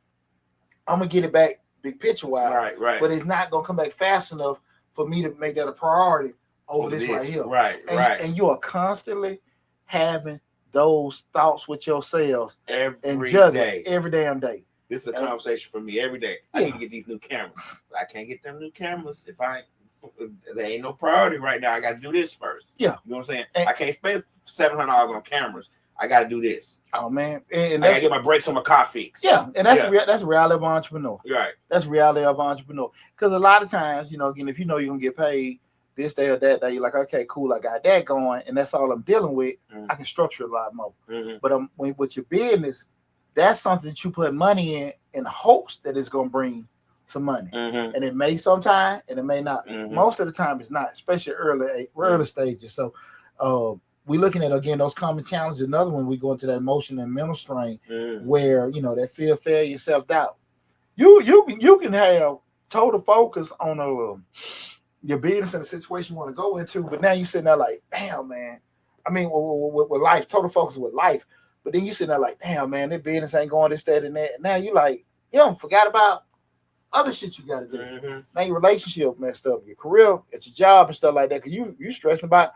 I'm gonna get it back big picture wise, right. But it's not gonna come back fast enough for me to make that a priority over this right here. Right. And you are constantly having those thoughts with yourselves every day, every damn day. This is a conversation for me every day. I need to get these new cameras. But I can't get them new cameras if there ain't no priority right now. I got to do this first. Yeah, you know what I'm saying. I can't spend $700 on cameras. I got to do this. Oh man, and I got to get my brakes on my car fixed. Yeah, and that's the reality of an entrepreneur. Right. That's the reality of an entrepreneur. Because a lot of times, again, if you're gonna get paid this day or that day, you're like, okay, cool, I got that going, and that's all I'm dealing with. I can structure a lot more. But with your business, that's something that you put money in hopes that it's gonna bring some money, and it may sometime, and it may not. Most of the time, it's not, especially early stages. So, we're looking at again those common challenges. Another one, we go into that emotional and mental strain, where that fear, failure, self doubt. You can have total focus on your business and the situation you want to go into, but now you sitting there like, damn, man. I mean, with life, total focus with life, but then you sitting there like, damn, man, this business ain't going this, that, and that. And now you like, forgot about other shit you got to do. Now your relationship messed up, your career, at your job and stuff like that, because you stressing about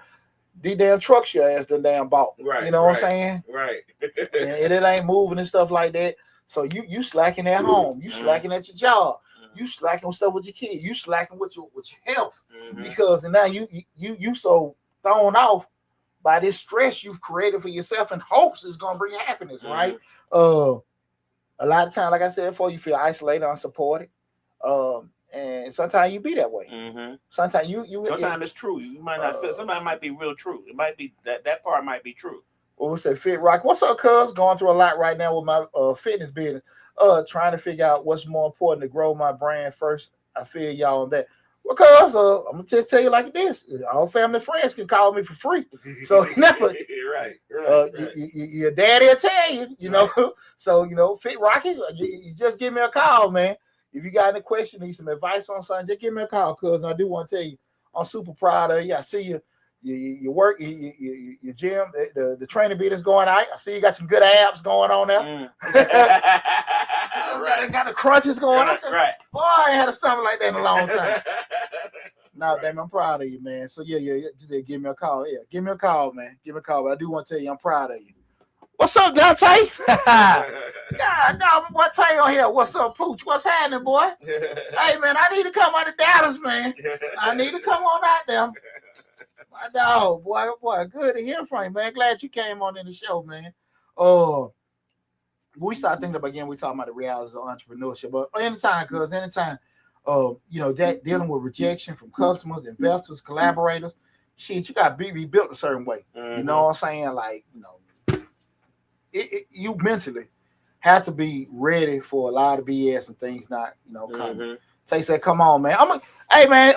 the damn trucks your ass done damn bought. Right. You know what I'm saying? Right. and it ain't moving and stuff like that. So you slacking at home. You slacking at your job. You slacking with stuff with your kids. You slacking with your health. Because now you so thrown off by this stress you've created for yourself and hopes is gonna bring happiness, right? A lot of times, like I said before, you feel isolated, unsupported. And sometimes you be that way. Sometimes sometimes it's true. You might not feel. Somebody might be real true. It might be that part might be true. Well, we say Fit Rock. What's up, cuz? Going through a lot right now with my fitness business. Trying to figure out what's more important to grow my brand first. I feel y'all on that. Well, cuz I'm gonna just tell you like this: all family and friends can call me for free. So never. Right. Your daddy will tell you, So Fit Rocky, you just give me a call, man. If you got any question, need some advice on something, just give me a call, cuz I do want to tell you, I'm super proud of you. I see you work, your gym, the training beat is going out. I see you got some good abs going on there. Got the crunches going. I said, boy, I ain't had a stomach like that in a long time. No, Right. damn, I'm proud of you, man. So yeah. Just give me a call. Yeah, give me a call, man. Give me a call. But I do want to tell you, I'm proud of you. What's up, Deonte? God, no, what Tay on here? What's up, Pooch? What's happening, boy? Hey, man, I need to come out of Dallas, man. I need to come on out there. My dog, boy, good to hear from you, man. Glad you came on in the show, man. We start thinking about again, we talking about the realities of entrepreneurship, but anytime, that dealing with rejection from customers, investors, collaborators, shit, you got to be built a certain way. Mm-hmm. You know what I'm saying? Like, you mentally have to be ready for a lot of BS and things not, coming. Mm-hmm. Tay said, "Come on, man. Hey, man.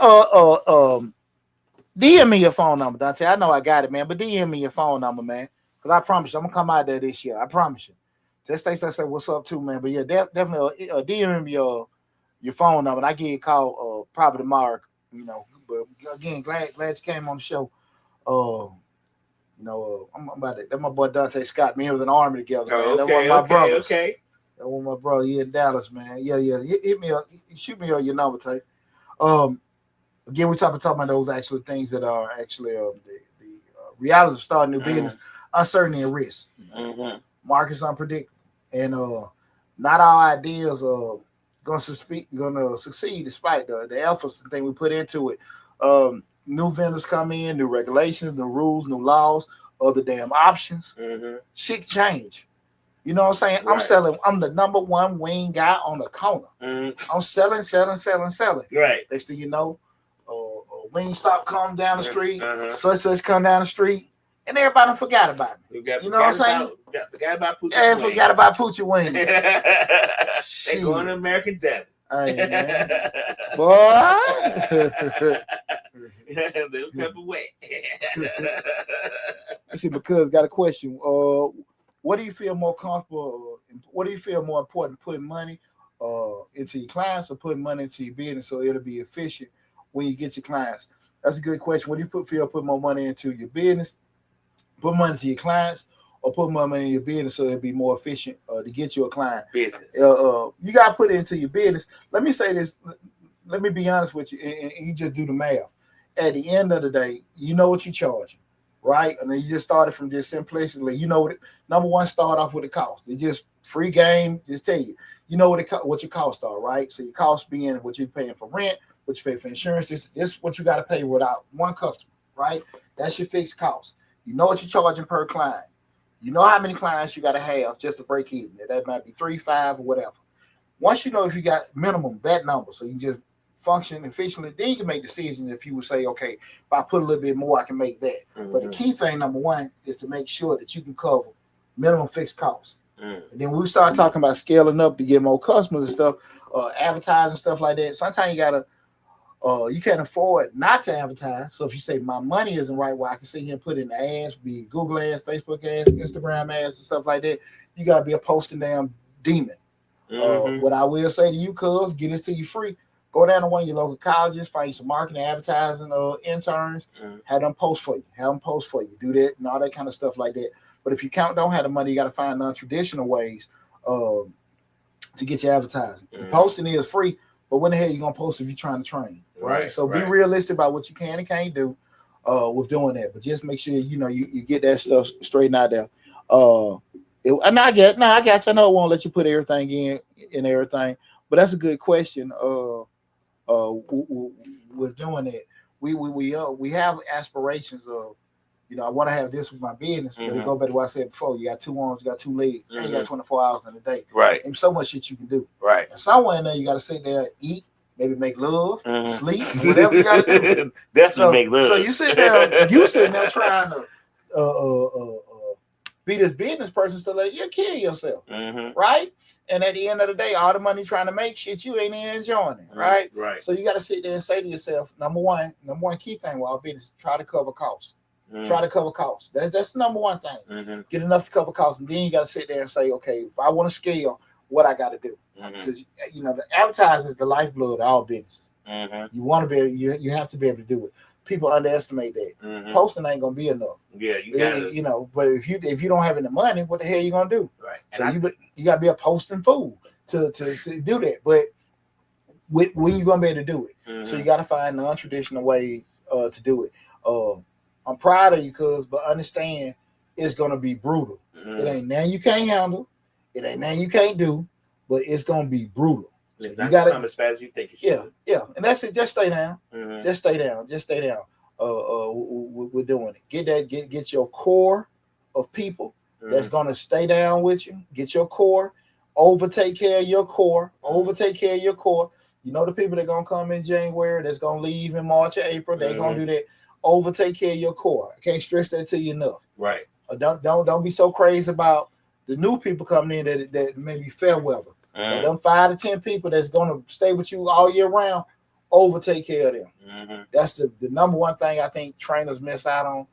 DM me your phone number, Dante. I know I got it, man, but DM me your phone number, man, because I promise you, I'm gonna come out there this year. I promise you." Just Stacey said, "What's up, too, man?" But yeah, definitely DM me your phone number. And I get a call probably tomorrow. But again, glad you came on the show. I'm about to. That's my boy Dante Scott. Me and was in the army together, man. That's one of my brothers. Okay. That one of my brother. He in Dallas, man. Yeah. Hit me up. Shoot me your number, Tay. Again, we're talking about those actual things that are actually the realities of starting new business, uncertainty and risk. Market's unpredictable, and not all ideas are gonna succeed despite the efforts and thing we put into it. New vendors come in, new regulations, new rules, new laws, other damn options. Shit change. You know what I'm saying? Right. I'm the number one wing guy on the corner. I'm selling. Right. Next thing you know, wing stop come down the street, such come down the street, and everybody forgot about me. You know what I'm saying? Forgot about Poochie Wings. Forgot about Poochie Wings. They going to American Devil. Hey, man. Boy. Little pepper wet. Let's see, because got a question. What do you feel more comfortable? What do you feel more important, putting money into your clients or putting money into your business so it'll be efficient when you get your clients? That's a good question. What do you feel put more money into your business, put money into your clients, or put more money in your business so it'll be more efficient to get you a client? Business. You got to put it into your business. Let me say this. Let me be honest with you, and you just do the math. At the end of the day, you know what you're charging, right? And then you just started from just simplistically. Number one, start off with the cost. It's just free game. Just tell you, what your costs are, right? So your costs being what you're paying for rent, what you pay for insurance. This is what you got to pay without one customer, right? That's your fixed cost. You know what you're charging per client. You know how many clients you got to have just to break even. That might be 3, 5, or whatever. Once you know if you got minimum that number, so you can just function efficiently, then you can make decisions if you would say, okay, if I put a little bit more, I can make that. But the key thing, number one, is to make sure that you can cover minimum fixed costs. And then when we start talking about scaling up to get more customers and stuff, advertising stuff like that, sometimes you can't afford not to advertise. So if you say my money isn't right, well, I can sit here and put in the ads, be it Google ads, Facebook ads, Instagram ads, and stuff like that. You got to be a posting damn demon. What I will say to you, cuz, get this to you free. Go down to one of your local colleges, find you some marketing, advertising interns, have them post for you. Do that and all that kind of stuff like that. But if you don't have the money, you got to find non-traditional ways to get your advertising. The posting is free, but when the hell are you going to post if you're trying to train, right? So be realistic about what you can and can't do with doing that. But just make sure, you get that stuff straightened out there. I got you. I know it won't let you put everything in everything, but that's a good question. With doing it, we have aspirations of, I want to have this with my business, but it go back to what I said before. You got 2 arms, you got 2 legs, and you got 24 hours in a day, right? And so much shit you can do, right? And somewhere in there, you got to sit there, eat, maybe make love, sleep, whatever you got to do. Definitely make love. So you sitting there trying to be this business person, so that you'll kill yourself, right? And at the end of the day, all the money trying to make shit, you ain't even enjoying it, right? Right. So you got to sit there and say to yourself, number one key thing with our business, try to cover costs. Try to cover costs. That's the number one thing. Get enough to cover costs, and then you got to sit there and say, okay, if I want to scale, what I got to do? Because the advertising is the lifeblood of all businesses. You want to be, you have to be able to do it. People underestimate that. Posting ain't gonna be enough. Yeah, you gotta, but if you don't have any money, what the hell you gonna do? Right. So you gotta be a posting fool to do that. But when you're gonna be able to do it. Mm-hmm. So you got to find non-traditional ways to do it. I'm proud of you, cuz, but understand it's gonna be brutal. Mm-hmm. It ain't nothing you can't handle. It ain't nothing you can't do, but it's gonna be brutal. So it's you not gotta come as fast as you think it yeah, should. yeah, and that's it. Just stay down. Mm-hmm. Just stay down. Just stay down. We're doing it. Get your core of people that's gonna stay down with you. Get your core. Overtake care of your core. Overtake care of your core. You know the people that gonna come in January, that's gonna leave in March or April. They're gonna do that. Overtake care of your core. I can't stress that to you enough. Right. Don't be so crazy about the new people coming in that maybe fair weather. But them 5 to 10 people that's gonna stay with you all year round, overtake care of them. That's the number one thing I think trainers miss out on.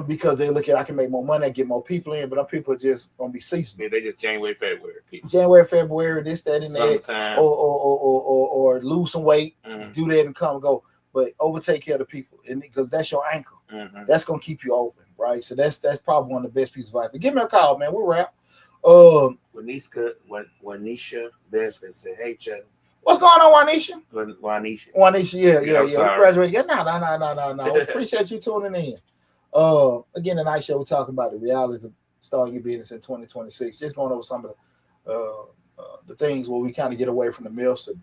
Because they look at I can make more money, I get more people in, but them people are just gonna be seasonal. Yeah, they just January, February people. January, February, this, that, and Summertime. that, or lose some weight, do that and come and go. But overtake care of the people, and because that's your anchor. That's gonna keep you open, right? So that's probably one of the best pieces of advice. But give me a call, man. We'll wrap. Wanisha Desmond said, "Hey, Chuck, what's going on, Wanisha? Wanisha, yeah. We graduated. Yeah, no. Appreciate you tuning in. Again, the night show, we're talking about the reality of starting your business in 2026. Just going over some of the things where we kind of get away from the myths and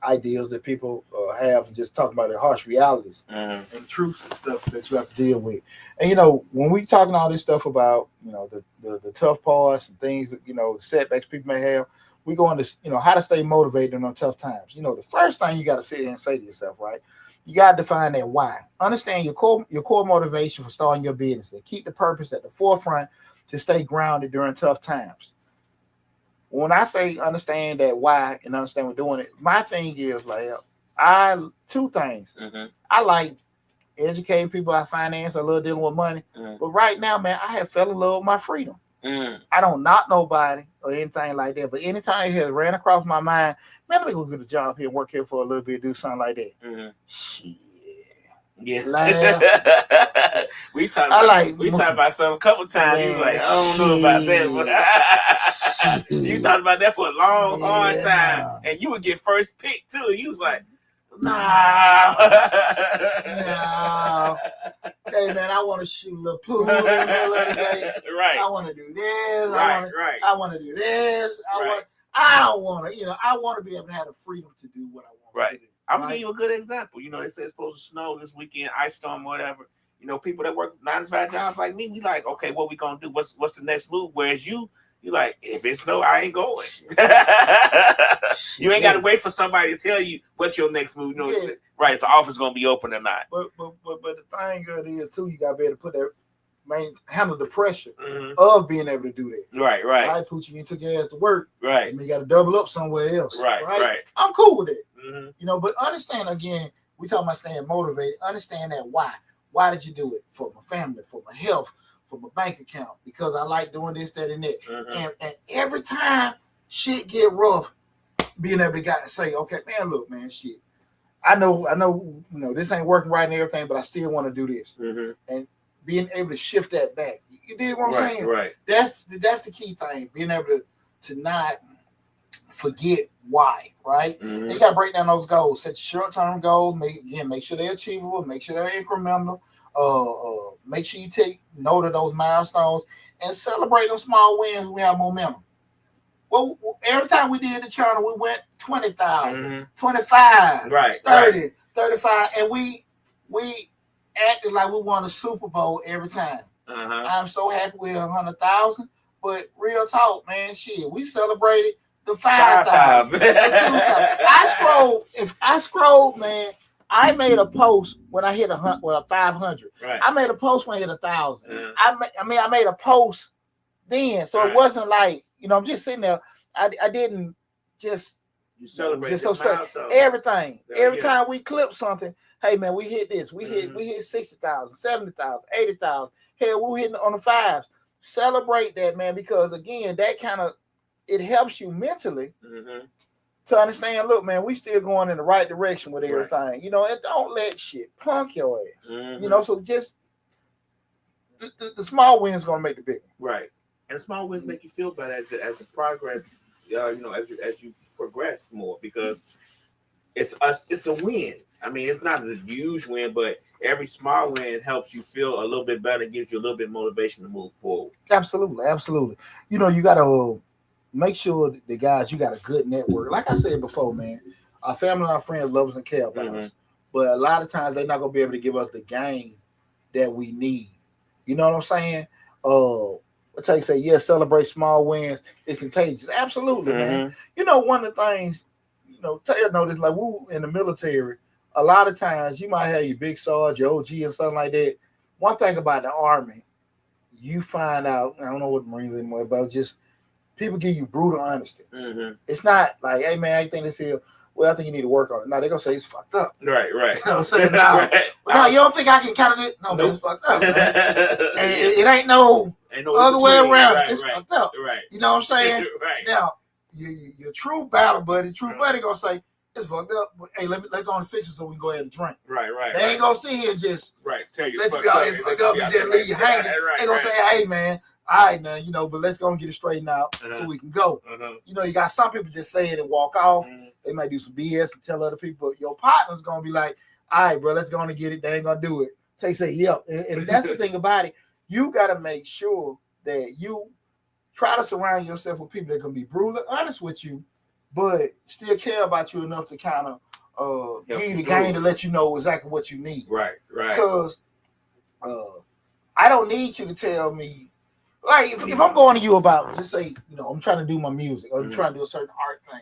ideas that people have, and just talking about the harsh realities and truths and stuff that you have to deal with. And when we talking all this stuff about the tough parts and things that setbacks people may have, we go into how to stay motivated on tough times. The first thing you got to sit here and say to yourself, right? You got to define that why. Understand your core motivation for starting your business. To keep the purpose at the forefront, to stay grounded during tough times. When I say understand that why and understand we're doing it, my thing is like two things. I like educating people about finance. I love dealing with money. But right now, man, I have fell in love with my freedom. I don't knock nobody or anything like that. But anytime it has ran across my mind, man, let me go get a job here and work here for a little bit, do something like that. Shit. Yeah. we talked about something a couple times. Man, he was like, I don't know about that, but you thought about that for a long, hard time. And you would get first pick too. You was like, nah. Hey man, I want to shoot a little pool in the middle of the day. Right. I want to do this. Right. I want to do this. I don't want to. I want to be able to have the freedom to do what I want to do. I'm gonna give you a good example. They say it's supposed to snow this weekend, ice storm, whatever. People that work 9 to 5 jobs like me, we like, okay, what we gonna do? What's the next move? Whereas you like, if it snow, I ain't going. You ain't gotta wait for somebody to tell you what's your next move. Right? If the office gonna be open or not. But the thing good is too, you gotta be able to put that. Handle the pressure of being able to do that. Right. Right, Poochie, you took your ass to work. Right. And you got to double up somewhere else. Right. I'm cool with it. But understand again, we talking about staying motivated. Understand that why. Why did you do it? For my family, for my health, for my bank account, because I like doing this, that, and that. And every time shit get rough, being able to say, okay, man, look, man, shit. I know, this ain't working right and everything, but I still want to do this. And being able to shift that back. You did what I'm saying? Right. That's the key thing. Being able to not forget why, right? You got to break down those goals. Set short-term goals. Make sure they're achievable. Make sure they're incremental. Make sure you take note of those milestones and celebrate those small wins. We have momentum. Well, every time we did the channel, we went 20,000, 25, 30, 35, and we acted like we won a Super Bowl every time. I'm so happy with 100,000, but real talk, man, shit, we celebrated the 5,000, the 2,000. I scrolled, man. I made a post when I hit 500. Right. I made a post when I hit 1,000. I made a post then, so it wasn't like I'm just sitting there. I didn't just. You celebrate everything. Every time we clip something, hey man, we hit this. We hit 60,000, 70,000, 80,000. Hell, we're hitting on the 5s. Celebrate that, man, because again, that kind of it helps you mentally to understand. Look, man, we still going in the right direction with everything. And don't let shit punk your ass. So just the small wins gonna make the big one. Right, and small wins make you feel better as the progress. As you progress more, because it's us. It's a win. I mean, it's not a huge win, but every small win helps you feel a little bit better, gives you a little bit of motivation to move forward. Absolutely, absolutely. You know, you got to make sure that the guys, you got a good network. Like I said before, man, our family and our friends love us and care about us. But a lot of times they're not going to be able to give us the game that we need. You know what I'm saying? I tell you, say, yes, celebrate small wins. It's contagious. Absolutely, man. You know, one of the things, you know, Taylor noticed, like, we in the military, a lot of times you might have your big sarge, your OG, and something like that. One thing about the Army, you find out, I don't know what the Marines anymore, but just people give you brutal honesty. It's not like, hey, man, I think this here, well, I think you need to work on it. No, they're going to say it's fucked up. Right. You know what I'm saying? No, no, you don't think I can count it? No, man, it's fucked up, man. it ain't no other way around. It's fucked up. Right. You know what I'm saying? Right. Now, your true battle buddy, buddy gonna say, it's fucked up. But, hey, let's go and fix it so we can go ahead and drink. Right. They ain't gonna sit here and just tell you let's be all it's fucked up and just leave you hanging. They gonna say, hey, man, all right now, you know, but let's go and get it straightened out so we can go. You know, you got some people just say it and walk off. They might do some BS and tell other people. Your partner's gonna be like, all right, bro, let's go and get it. They ain't gonna do it. They say, yep. And that's the thing about it. You gotta make sure that you try to surround yourself with people that can be brutally honest with you, but still care about you enough to kind of give you the game to let you know exactly what you need. Right. Because I don't need you to tell me, like, if I'm going to you about, just say, you know, I'm trying to do my music or I'm trying to do a certain art thing,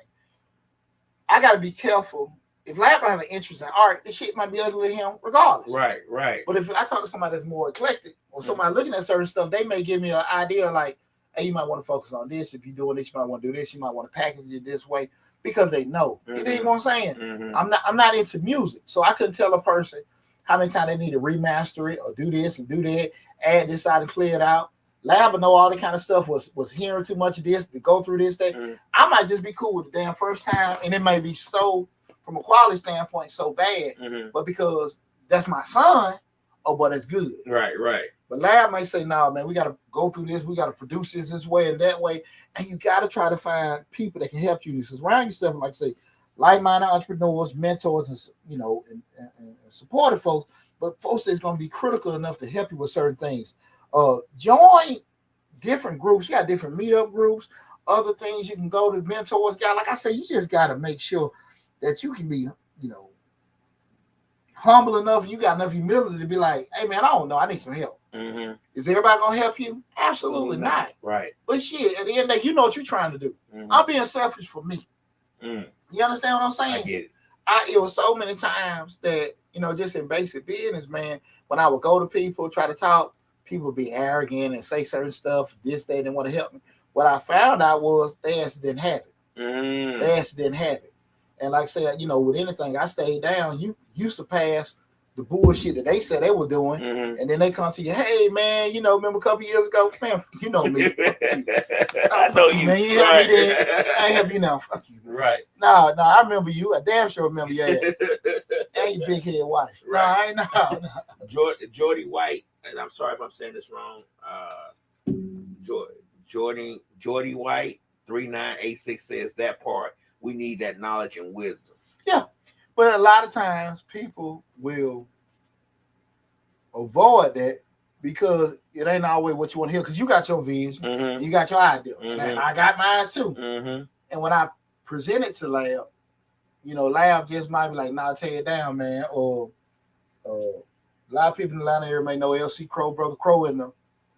I got to be careful. If Lab don't have an interest in art, this shit might be ugly to him regardless. Right. But if I talk to somebody that's more eclectic or somebody looking at certain stuff, they may give me an idea like, hey, you might want to focus on this. If you're doing this, you might want to do this. You might want to package it this way because they know. You know what I'm saying? I'm not into music, so I couldn't tell a person how many times they need to remaster it or do this and do that, add this out and clear it out. Lab will know all that kind of stuff was hearing too much of this to go through this thing. I might just be cool with the damn first time, and it may be so, from a quality standpoint, so bad, but because that's my son, but it's good. Right. But Lab might say, no, man, we got to go through this. We got to produce this way and that way. And you got to try to find people that can help you. Surround yourself, like I say, like-minded entrepreneurs, mentors, and, you know, and supportive folks, but folks that's going to be critical enough to help you with certain things. Join different groups. You got different meetup groups, other things you can go to, mentors. Like I say, you just got to make sure that you can be, you know, humble enough. You got enough humility to be like, hey, man, I don't know. I need some help. Is everybody going to help you? Absolutely not. Right. But shit, at the end of the day, you know what you're trying to do. I'm being selfish for me. You understand what I'm saying? I get it. It was so many times that, you know, just in basic business, man, when I would go to people, try to talk, people would be arrogant and say certain stuff, this, they didn't want to help me. What I found out was they actually didn't have it. They actually didn't have it. And like I said, you know, with anything, I stayed down. You surpass the bullshit that they said they were doing, and then they come to you, hey, man, you know, remember a couple years ago? Man, you know me. I know you. Man, you help me then. I ain't help you now. Fuck you, man. Right. No, I remember you. I damn sure remember you. And your big head wife. Right. No, I ain't no. Jordy White, and I'm sorry if I'm saying this wrong. Jordy White 3986 says that part. We need that knowledge and wisdom. Yeah. But a lot of times people will avoid that because it ain't always what you want to hear. Because you got your vision, you got your idea. And I got mine too. And when I present it to Lab, you know, Lab just might be like, nah, tear it down, man. Or a lot of people in the Atlanta area may know LC Crow, Brother Crow in the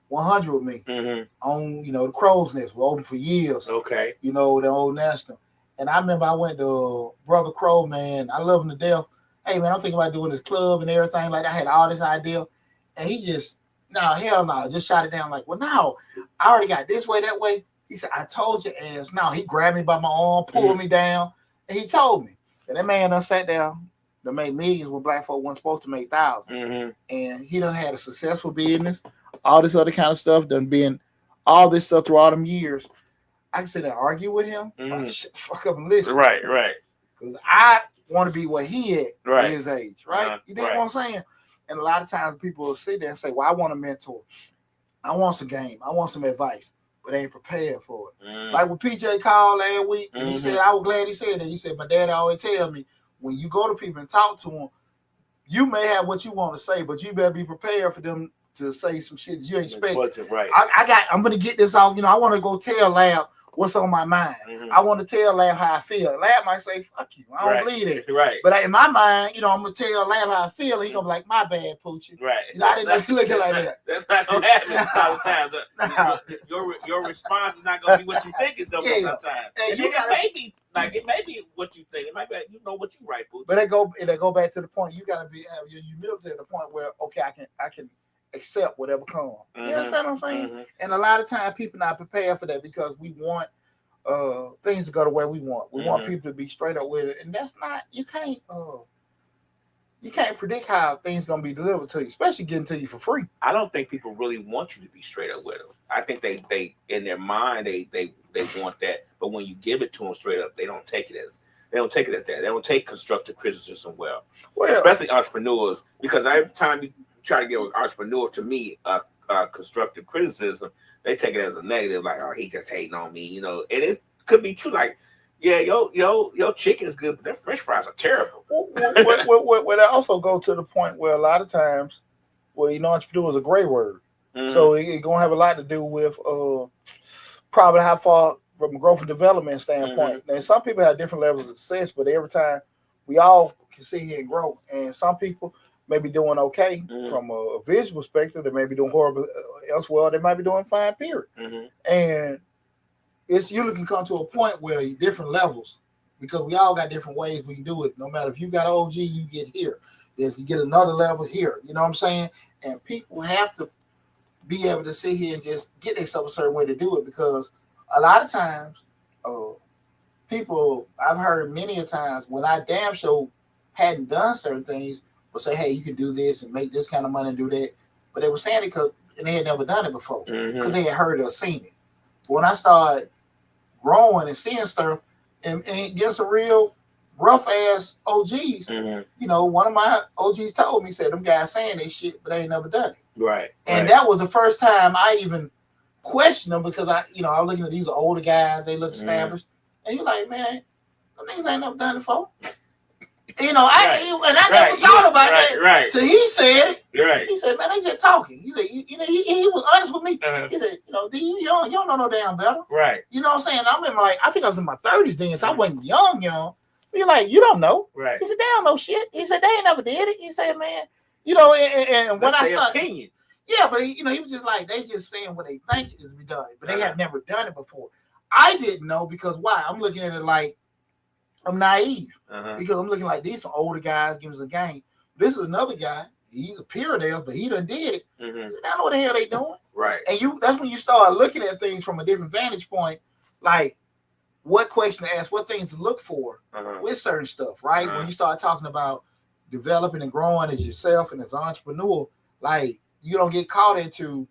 100 with me. On, you know, the Crow's Nest. We're open for years. Okay. You know, the old National. And I remember I went to Brother Crow, man. I love him to death. Hey, man, I'm thinking about doing this club and everything. Like, I had all this idea. And he just, hell no. Just shot it down like, well, no. I already got this way, that way. He said, I told your ass. No, he grabbed me by my arm, pulled me down, and he told me. And that man done sat down, done made millions when black folk weren't supposed to make thousands. And he done had a successful business, all this other kind of stuff, done been all this stuff through all them years. I can sit there and argue with him. Fuck up and listen. Right. Because I want to be where he at his age, right? You know what I'm saying? And a lot of times people will sit there and say, well, I want a mentor. I want some game. I want some advice. But they ain't prepared for it. Like when PJ called last week, and he said, I was glad he said that. He said, my dad always tell me, when you go to people and talk to them, you may have what you want to say, but you better be prepared for them to say some shit that you ain't expect. Right. I'm gonna get this off. I want to go tell Lab what's on my mind. I want to tell Lab how I feel. Lab might say, "Fuck you, I don't believe it." Right. But in my mind, I'm gonna tell Lab how I feel. He gonna be like, "My bad, Poochie." Right. I didn't look at like that. That's not gonna happen a lot of times. Your response is not gonna be what you think it's gonna be sometimes. And it may be what you think. It might be what you write, Poochie. But they go back to the point. You gotta have your humility at the point where I can accept whatever comes. You understand what I'm saying? And a lot of times people not prepared for that because we want things to go the way we want. We want people to be straight up with it, and that's not. You can't predict how things gonna be delivered to you, especially getting to you for free. I don't think people really want you to be straight up with them. I think they in their mind they want that, but when you give it to them straight up, they don't take it as that. They don't take constructive criticism well, especially entrepreneurs, because every time you try to give an entrepreneur to me a constructive criticism, they take it as a negative, like, oh, he just hating on me, and it could be true, like, yeah, your chicken is good, but their French fries are terrible. Well, that also go to the point where a lot of times, entrepreneur is a gray word, so it's gonna have a lot to do with probably how far from a growth and development standpoint. And some people have different levels of success, but every time we all can sit here and grow, and some people may be doing okay from a visual perspective. They may be doing horrible elsewhere. They might be doing fine, period. And it's usually can come to a point where different levels, because we all got different ways we can do it. No matter if you got OG, you get here. You get another level here. You know what I'm saying? And people have to be able to sit here and just get themselves a certain way to do it, because a lot of times people, I've heard many a times when I damn sure hadn't done certain things, will say, hey, you can do this and make this kind of money and do that. But they were saying it because they had never done it before, because they had heard or seen it. But when I started growing and seeing stuff and get some real rough ass OGs, one of my OGs told me, said, them guys saying this shit, but they ain't never done it. Right. And that was the first time I even questioned them, because I was looking at these older guys, they look established. And you're like, man, them niggas ain't never done it before. I never thought about that. Right. So he said it. Right. He said, man, they just talking. He said, he was honest with me. He said, you don't know no damn better. Right. You know what I'm saying? I remember, I think I was in my 30s then, so I wasn't young. But you're like, you don't know. Right. He said, they don't know shit. He said, they ain't never did it. He said, man, and when I started. Opinion. Yeah, but he was just like, they just saying what they think is to be done, but they have never done it before. I didn't know, because why? I'm looking at it like I'm naive, because I'm looking like these some older guys giving us a game. This is another guy. He's a peer of theirs, but he done did it. I said, I know what the hell they doing. Right. And that's when you start looking at things from a different vantage point, like what question to ask, what things to look for with certain stuff, right? When you start talking about developing and growing as yourself and as an entrepreneur, like, you don't get caught into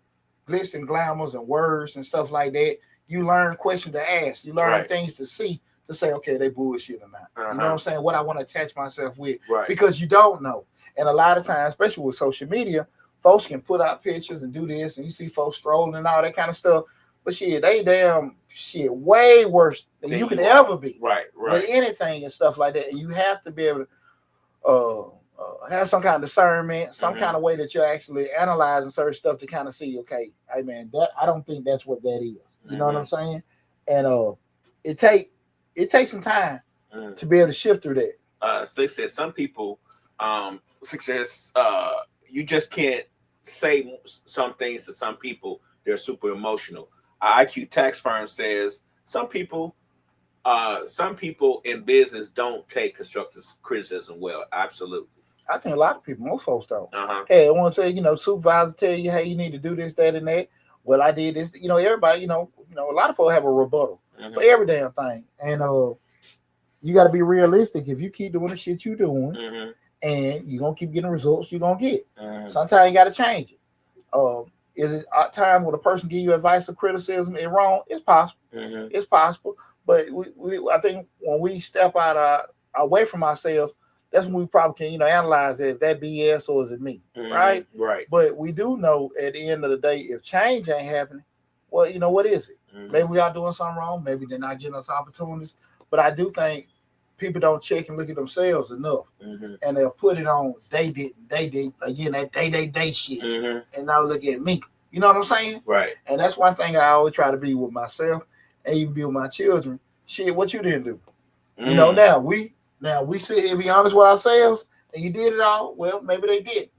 glitz and glamours and words and stuff like that. You learn questions to ask. You learn things to see, to say, okay, they bullshit or not. You know what I'm saying? What I want to attach myself with. Right. Because you don't know. And a lot of times, especially with social media, folks can put out pictures and do this, and you see folks strolling and all that kind of stuff. But shit, they damn shit way worse than you can ever be. Right. With anything and stuff like that. And you have to be able to have some kind of discernment, some kind of way that you're actually analyzing certain stuff to kind of see, okay, hey man, I don't think that's what that is. You know what I'm saying? And it takes some time to be able to shift through that. Success. Some people, you just can't say some things to some people. They're super emotional. IQ tax firm says some people in business don't take constructive criticism well. Absolutely. I think a lot of people, most folks don't. Hey, I want to say, supervisor tell you, hey, you need to do this, that, and that. Well, I did this. Everybody, a lot of folks have a rebuttal for every damn thing. And you got to be realistic. If you keep doing the shit you're doing and you're going to keep getting results you're going to get. Sometimes you got to change it. Is it a time when a person give you advice or criticism and wrong? It's possible. It's possible. But I think when we step out away from ourselves, that's when we probably can, analyze if that BS or is it me, right? Right. But we do know at the end of the day, if change ain't happening, well, what is it? Maybe we are doing something wrong. Maybe they're not giving us opportunities. But I do think people don't check and look at themselves enough, and they'll put it on. They did again that they shit, and now look at me. You know what I'm saying? Right. And that's one thing I always try to be with myself, and even be with my children. Shit, what you didn't do? You know, now we sit here and be honest with ourselves, and you did it all. Well, maybe they did,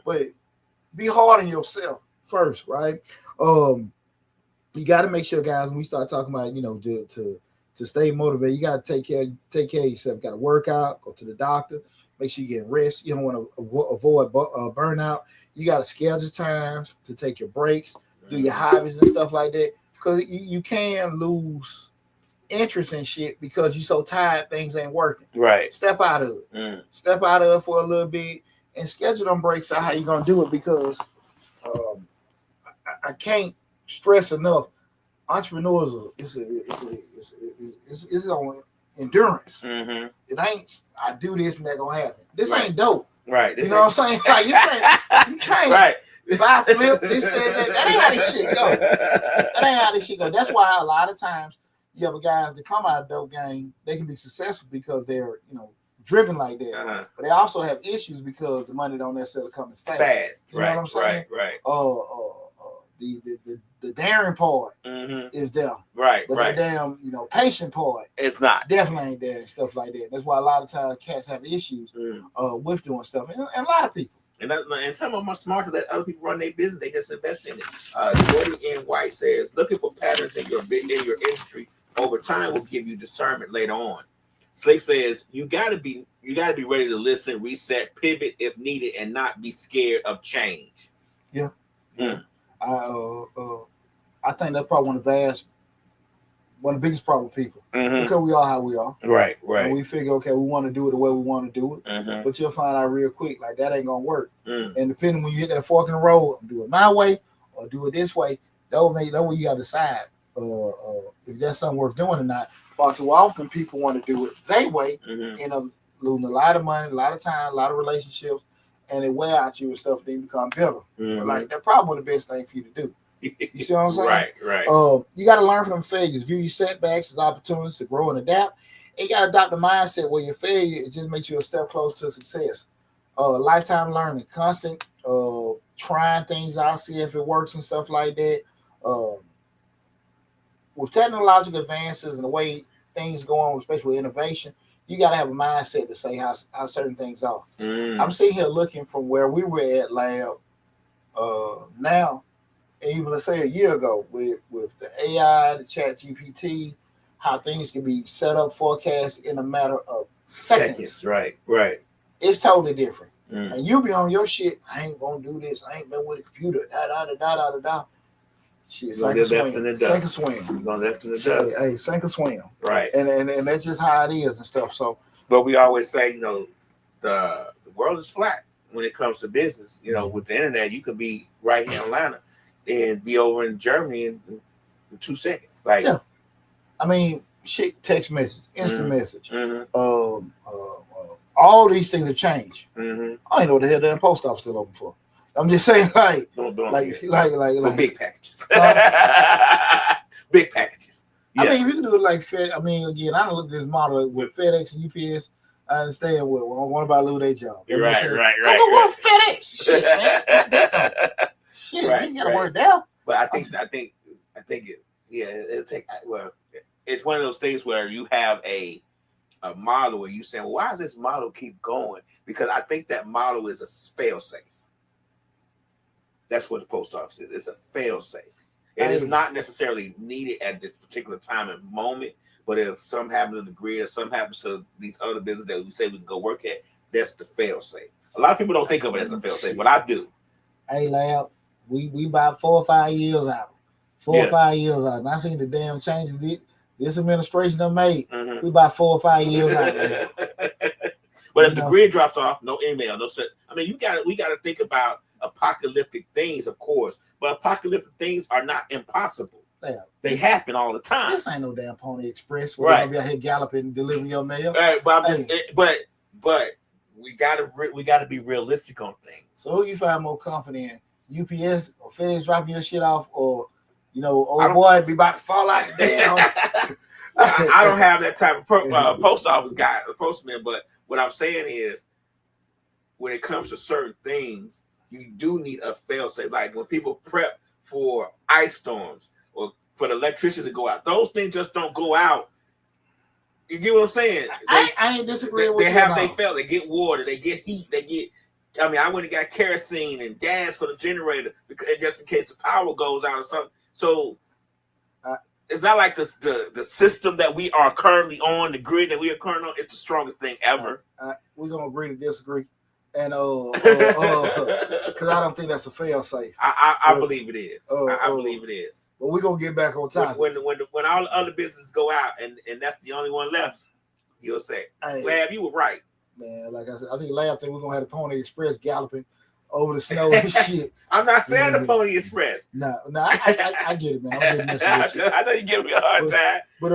but be hard on yourself first, right? You got to make sure, guys, when we start talking about, to stay motivated, you got to take care of yourself. You got to work out, go to the doctor, make sure you get rest. You don't want to avoid burnout. You got to schedule times to take your breaks, do your hobbies and stuff like that, because you can lose interest in shit because you're so tired things ain't working. Right. Step out of it. Step out of it for a little bit and schedule them breaks out how you going to do it, because I can't stress enough. Entrepreneurs it's on endurance. It ain't I do this and that gonna happen. This ain't dope. Right. You know what I'm saying? Like you can't right. buy flip this that ain't how this shit go. That ain't how this shit go. That's why a lot of times you have guys that come out of dope game, they can be successful because they're driven like that. But they also have issues because the money don't necessarily come as fast. You know what I'm saying? Right. The daring part is there. Right. But the damn, patient part, it's not. Definitely ain't there and stuff like that. That's why a lot of times cats have issues with doing stuff. And a lot of people. And some of them are smarter than other people run their business. They just invest in it. Jordan N. White says, looking for patterns in your industry over time will give you discernment later on. Slick says, you gotta be ready to listen, reset, pivot if needed, and not be scared of change. Yeah. I think that's probably one of the biggest problem with people, because we are how we are. Right. And we figure, okay, we want to do it the way we want to do it, but you'll find out real quick, like that ain't gonna work. And depending when you hit that fork in the road, do it my way or do it this way. That way you got to decide if that's something worth doing or not. Far too often, people want to do it their way, end up losing a lot of money, a lot of time, a lot of relationships, and it wear out you and stuff. Then you become bitter. But like that probably the best thing for you to do. You see what I'm saying? Right. You got to learn from them failures. View your setbacks as opportunities to grow and adapt. And you got to adopt the mindset where your failure it just makes you a step closer to success. Lifetime learning, constant trying things out, see if it works and stuff like that. With technological advances and the way things go on, especially with innovation, you got to have a mindset to say how certain things are. I'm sitting here looking from where we were at lab now, and even let's say a year ago with the AI, the Chat GPT, how things can be set up, forecast in a matter of seconds. Right. It's totally different. And you be on your shit. I ain't gonna do this. I ain't been with a computer. Da. Shit, sink or swim. Sink or swim. You're going left in the dust. Hey, sink or swim. Right. And that's just how it is and stuff. So, but we always say, the world is flat when it comes to business. With the internet, you could be right here in Atlanta and be over in Germany in 2 seconds. Like, yeah. I mean, shit, text message, instant message. All these things have changed. I ain't know what the hell that post office still open for. I'm just saying, like big packages. Big packages. Yeah. I mean, if you can do it like FedEx. I mean, again, I don't look at this model with FedEx and UPS. I understand what about lose their job. Right. Don't go work FedEx. Shit, man. Shit, right, you gotta work there. But I think it'll take. Well, it's one of those things where you have a model where you saying, well, why does this model keep going? Because I think that model is a fail safe. That's what the post office is. It's a fail safe. It is not necessarily needed at this particular time and moment. But if something happens to the grid or something happens to these other businesses that we say we can go work at, that's the fail safe. A lot of people don't think of it as a fail safe, but I do. Hey, lab, we about 4 or 5 years out. 4 or 5 years out. And I seen the damn changes this administration done made. We about 4 or 5 years out. But if the grid drops off, no email, no set. I mean, we got to think about apocalyptic things, of course, but apocalyptic things are not impossible. Yeah. They happen all the time. This ain't no damn Pony Express. We're gonna be out here galloping and delivering your mail. Right, but we gotta be realistic on things. So who you find more confident in? UPS or FedEx dropping your shit off, or old boy be about to fall out down? I don't have that type of post office guy, a postman. But what I'm saying is, when it comes to certain things, you do need a fail safe. Like when people prep for ice storms or for the electricity to go out, those things just don't go out. You get what I'm saying? I ain't disagreeing with you. They have they fail. They get water. They get heat. They get. I mean, I went and got kerosene and gas for the generator because just in case the power goes out or something. So it's not like the system that we are currently on, the grid that we are currently on. It's the strongest thing ever. We're gonna agree to disagree, and because I don't think that's a fail safe. I believe it is. I believe it is. But we're gonna get back on time. When all the other businesses go out and that's the only one left, you'll say, Lab, you were right. Man, like I said, I think Lab think we're gonna have the Pony Express galloping over the snow and shit. I'm not saying the Pony Express. No, I get it, man. I'm just messing with you. I know you give me a hard time. But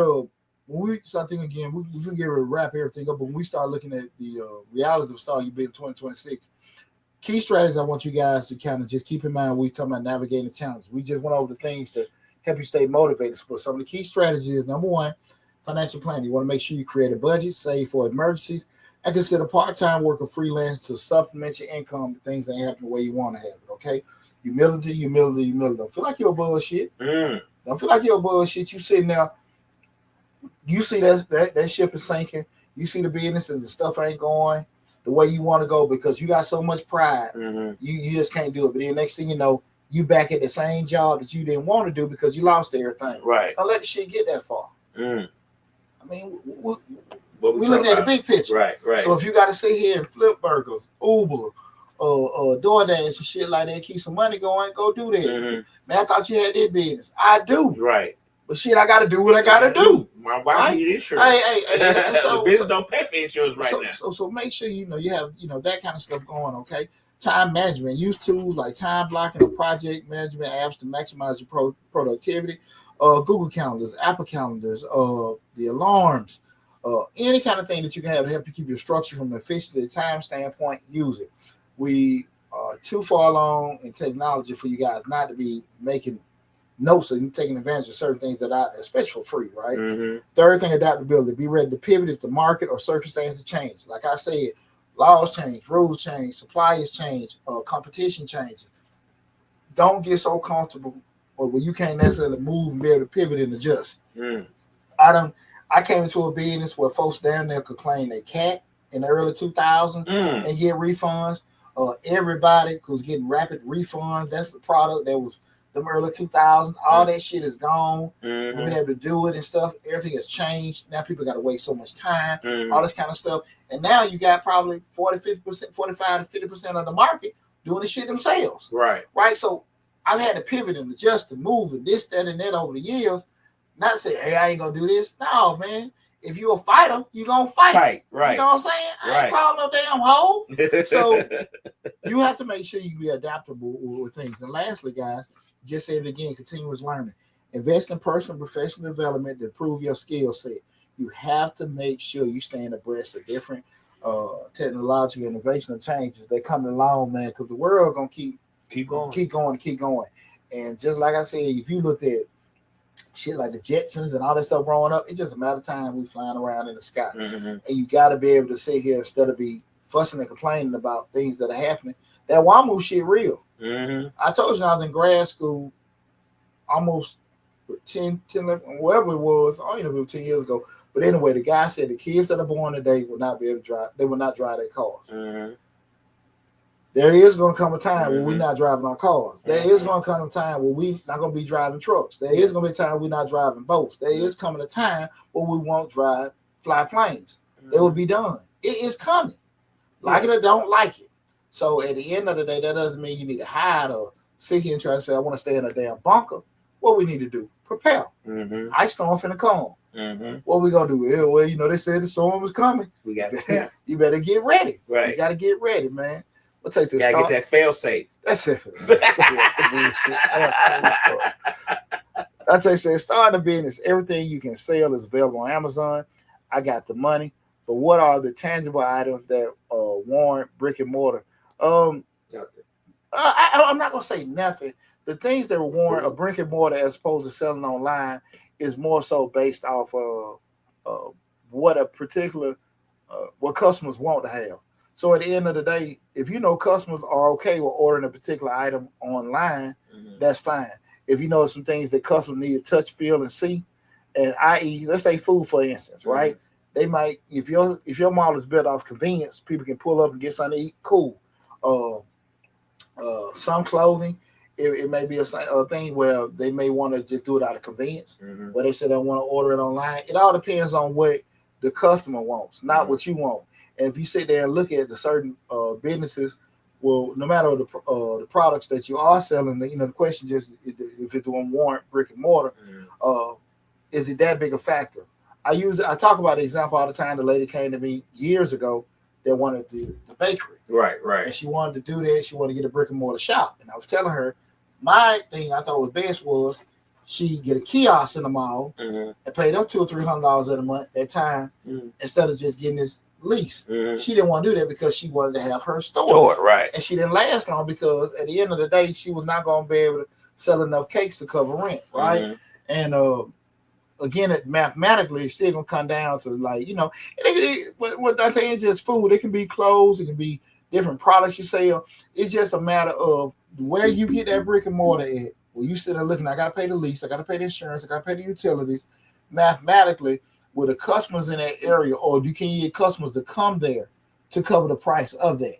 when we start thinking again, we can get ready to wrap everything up. But when we start looking at the reality of starting your business 2026, key strategies I want you guys to kind of just keep in mind. We talking about navigating the challenges. We just went over the things to help you stay motivated. But some of the key strategies: number one, financial planning. You want to make sure you create a budget, save for emergencies, and consider part-time work or freelance to supplement your income. Things ain't happening the way you want to have it. Okay, humility. Don't feel like you're a bullshit. Don't feel like you're a bullshit. You sitting there. You see that ship is sinking. You see the business and the stuff ain't going the way you want to go because you got so much pride. You just can't do it. But then next thing you know, you back at the same job that you didn't want to do because you lost everything. Right. Don't let the shit get that far. I mean, we looking at the big picture. Right. So if you got to sit here and flip burgers, Uber, DoorDash and shit like that, keep some money going, go do that. Man, I thought you had that business. I do. Right. But shit, I got to do what I got to do. My wife need insurance. Hey. So, business don't pay for insurance now. So make sure you have that kind of stuff going. Okay, time management. Use tools like time blocking or project management apps to maximize your productivity. Google calendars, Apple calendars, the alarms, any kind of thing that you can have to help you keep your structure from an efficiency time standpoint. Use it. We are too far along in technology for you guys not to be making notes and taking advantage of certain things that are especially for free, right? Third thing, adaptability. Be ready to pivot if the market or circumstances change. Like I said, laws change, rules change, suppliers change, competition changes. Don't get so comfortable or where you can't necessarily move and be able to pivot and adjust. I came into a business where folks down there could claim their cat in the early 2000s and get refunds. Everybody was getting rapid refunds. That's the product that was them early 2000s, all that shit is gone. We've been able to do it and stuff. Everything has changed. Now people got to waste so much time, all this kind of stuff. And now you got probably 45 to 50% of the market doing the shit themselves. Right. So I've had to pivot and adjust and move and this, that, and that over the years. Not to say, hey, I ain't going to do this. No, man. If you're a fighter, you're going to fight. Right. You know what I'm saying? I ain't crawling no damn hole. So you have to make sure you be adaptable with things. And lastly, guys, just say it again, continuous learning. Invest in personal and professional development to improve your skill set. You have to make sure you stay abreast of different technological innovation and changes that come along, man, because the world going to keep going. And just like I said, if you look at shit like the Jetsons and all that stuff growing up, it's just a matter of time we flying around in the sky. And you got to be able to sit here instead of be fussing and complaining about things that are happening. That WAMU shit real. I told you I was in grad school almost 10, 11, whatever it was. I don't know if it was 10 years ago. But anyway, the guy said the kids that are born today will not be able to drive. They will not drive their cars. There is going to come a time when we're not driving our cars. There is going to come a time where we're not going to be driving trucks. There is going to be a time we're not driving boats. There is coming a time where we won't fly planes. It will be done. It is coming. Like it or don't like it. So at the end of the day, that doesn't mean you need to hide or sit here and try to say, I want to stay in a damn bunker. What we need to do? Prepare. Ice storm finna come. What we gonna do? Yeah, well, they said the storm was coming. We got to You better get ready. Right. You got to get ready, man. What takes this? Gotta get that fail safe. That's it. That's what I say. Starting a business, everything you can sell is available on Amazon. I got the money, but what are the tangible items that warrant brick and mortar? Nothing. I'm not gonna say nothing. The things that warrant a brick and mortar as opposed to selling online is more so based off of what a particular what customers want to have. So at the end of the day, if you know customers are okay with ordering a particular item online, that's fine. If you know some things that customers need to touch, feel, and see, and i.e., let's say food, for instance, right? They might, if your model is built off convenience, people can pull up and get something to eat. Cool. Some clothing, it may be a thing where they may want to just do it out of convenience, but they say they want to order it online. It all depends on what the customer wants, not what you want. And if you sit there and look at the certain businesses, well, no matter the products that you are selling, the question just if it don't warrant brick and mortar, is it that big a factor? I talk about the example all the time. The lady came to me years ago that wanted the bakery. Right. And she wanted to do that. She wanted to get a brick and mortar shop. And I was telling her, my thing I thought was best was she get a kiosk in the mall and pay them $200 or $300 a month at time instead of just getting this lease. She didn't want to do that because she wanted to have her store. Right. And she didn't last long because at the end of the day, she was not going to be able to sell enough cakes to cover rent. Right. And again, mathematically, it's still gonna come down to what I'm saying is just food. It can be clothes, it can be different products you sell. It's just a matter of where you get that brick and mortar at. Well, you sit there looking, I gotta pay the lease, I gotta pay the insurance, I gotta pay the utilities. Mathematically, with the customers in that area, or you can get customers to come there to cover the price of that.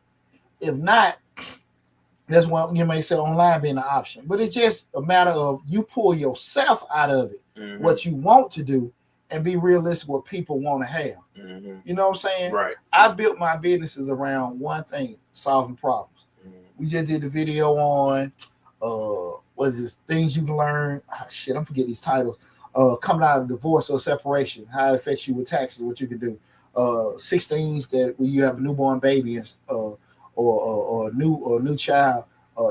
If not, that's why you may say online being an option. But it's just a matter of you pull yourself out of it. What you want to do, and be realistic what people want to have. You know what I'm saying? Right. I built my businesses around one thing: solving problems. We just did the video on what is this? Things you can learn. I'm forgetting these titles. Coming out of divorce or separation, how it affects you with taxes, what you can do. 6 things that when you have a newborn baby or a new child,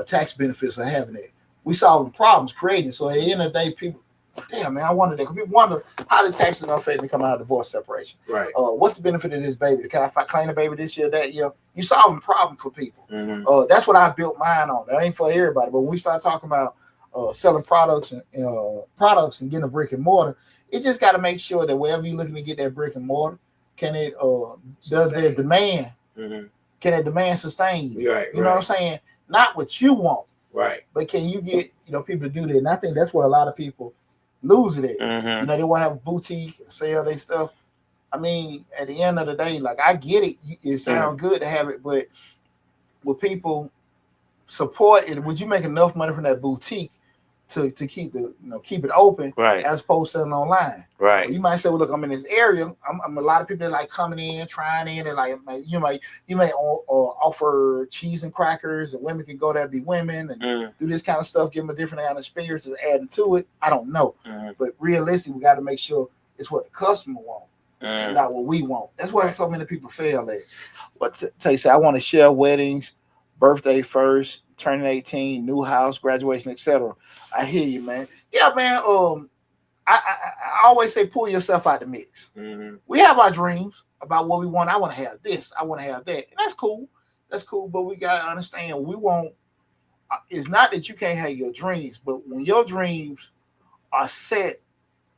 tax benefits of having it. We solving problems, creating. So at the end of the day, people. Damn, man, I wonder that. People wonder how the taxes are affect me coming out of divorce separation. Right. What's the benefit of this baby? Can I claim the baby this year, that year? You solving problems for people. That's what I built mine on. That ain't for everybody. But when we start talking about selling products and getting a brick and mortar, it just got to make sure that wherever you're looking to get that brick and mortar, can it does their demand? Can that demand sustain you? Right. You know what I'm saying? Not what you want. Right. But can you get people to do that? And I think that's where a lot of people lose it at. They want to have a boutique and sell their stuff. I mean, at the end of the day, like I get it. It sounds good to have it, but will people support it? Would you make enough money from that boutique to keep keep it open, right, as opposed to selling online? Right. Well, you might say, well, look, I'm in this area. I'm a lot of people that like coming in, trying in, and like you may offer cheese and crackers, and women can go there, be women, and do this kind of stuff, give them a different kind of experiences, adding to it. I don't know, but realistically, we got to make sure it's what the customer wants, not what we want. That's why so many people fail at. But Tay say, I want to share weddings, birthday first, turning 18, new house, graduation, etc. I hear you, man. Yeah, man. I always say pull yourself out the mix. We have our dreams about what we want. I want to have this. I want to have that. And that's cool. That's cool. But we got to understand we want. It's not that you can't have your dreams, but when your dreams are set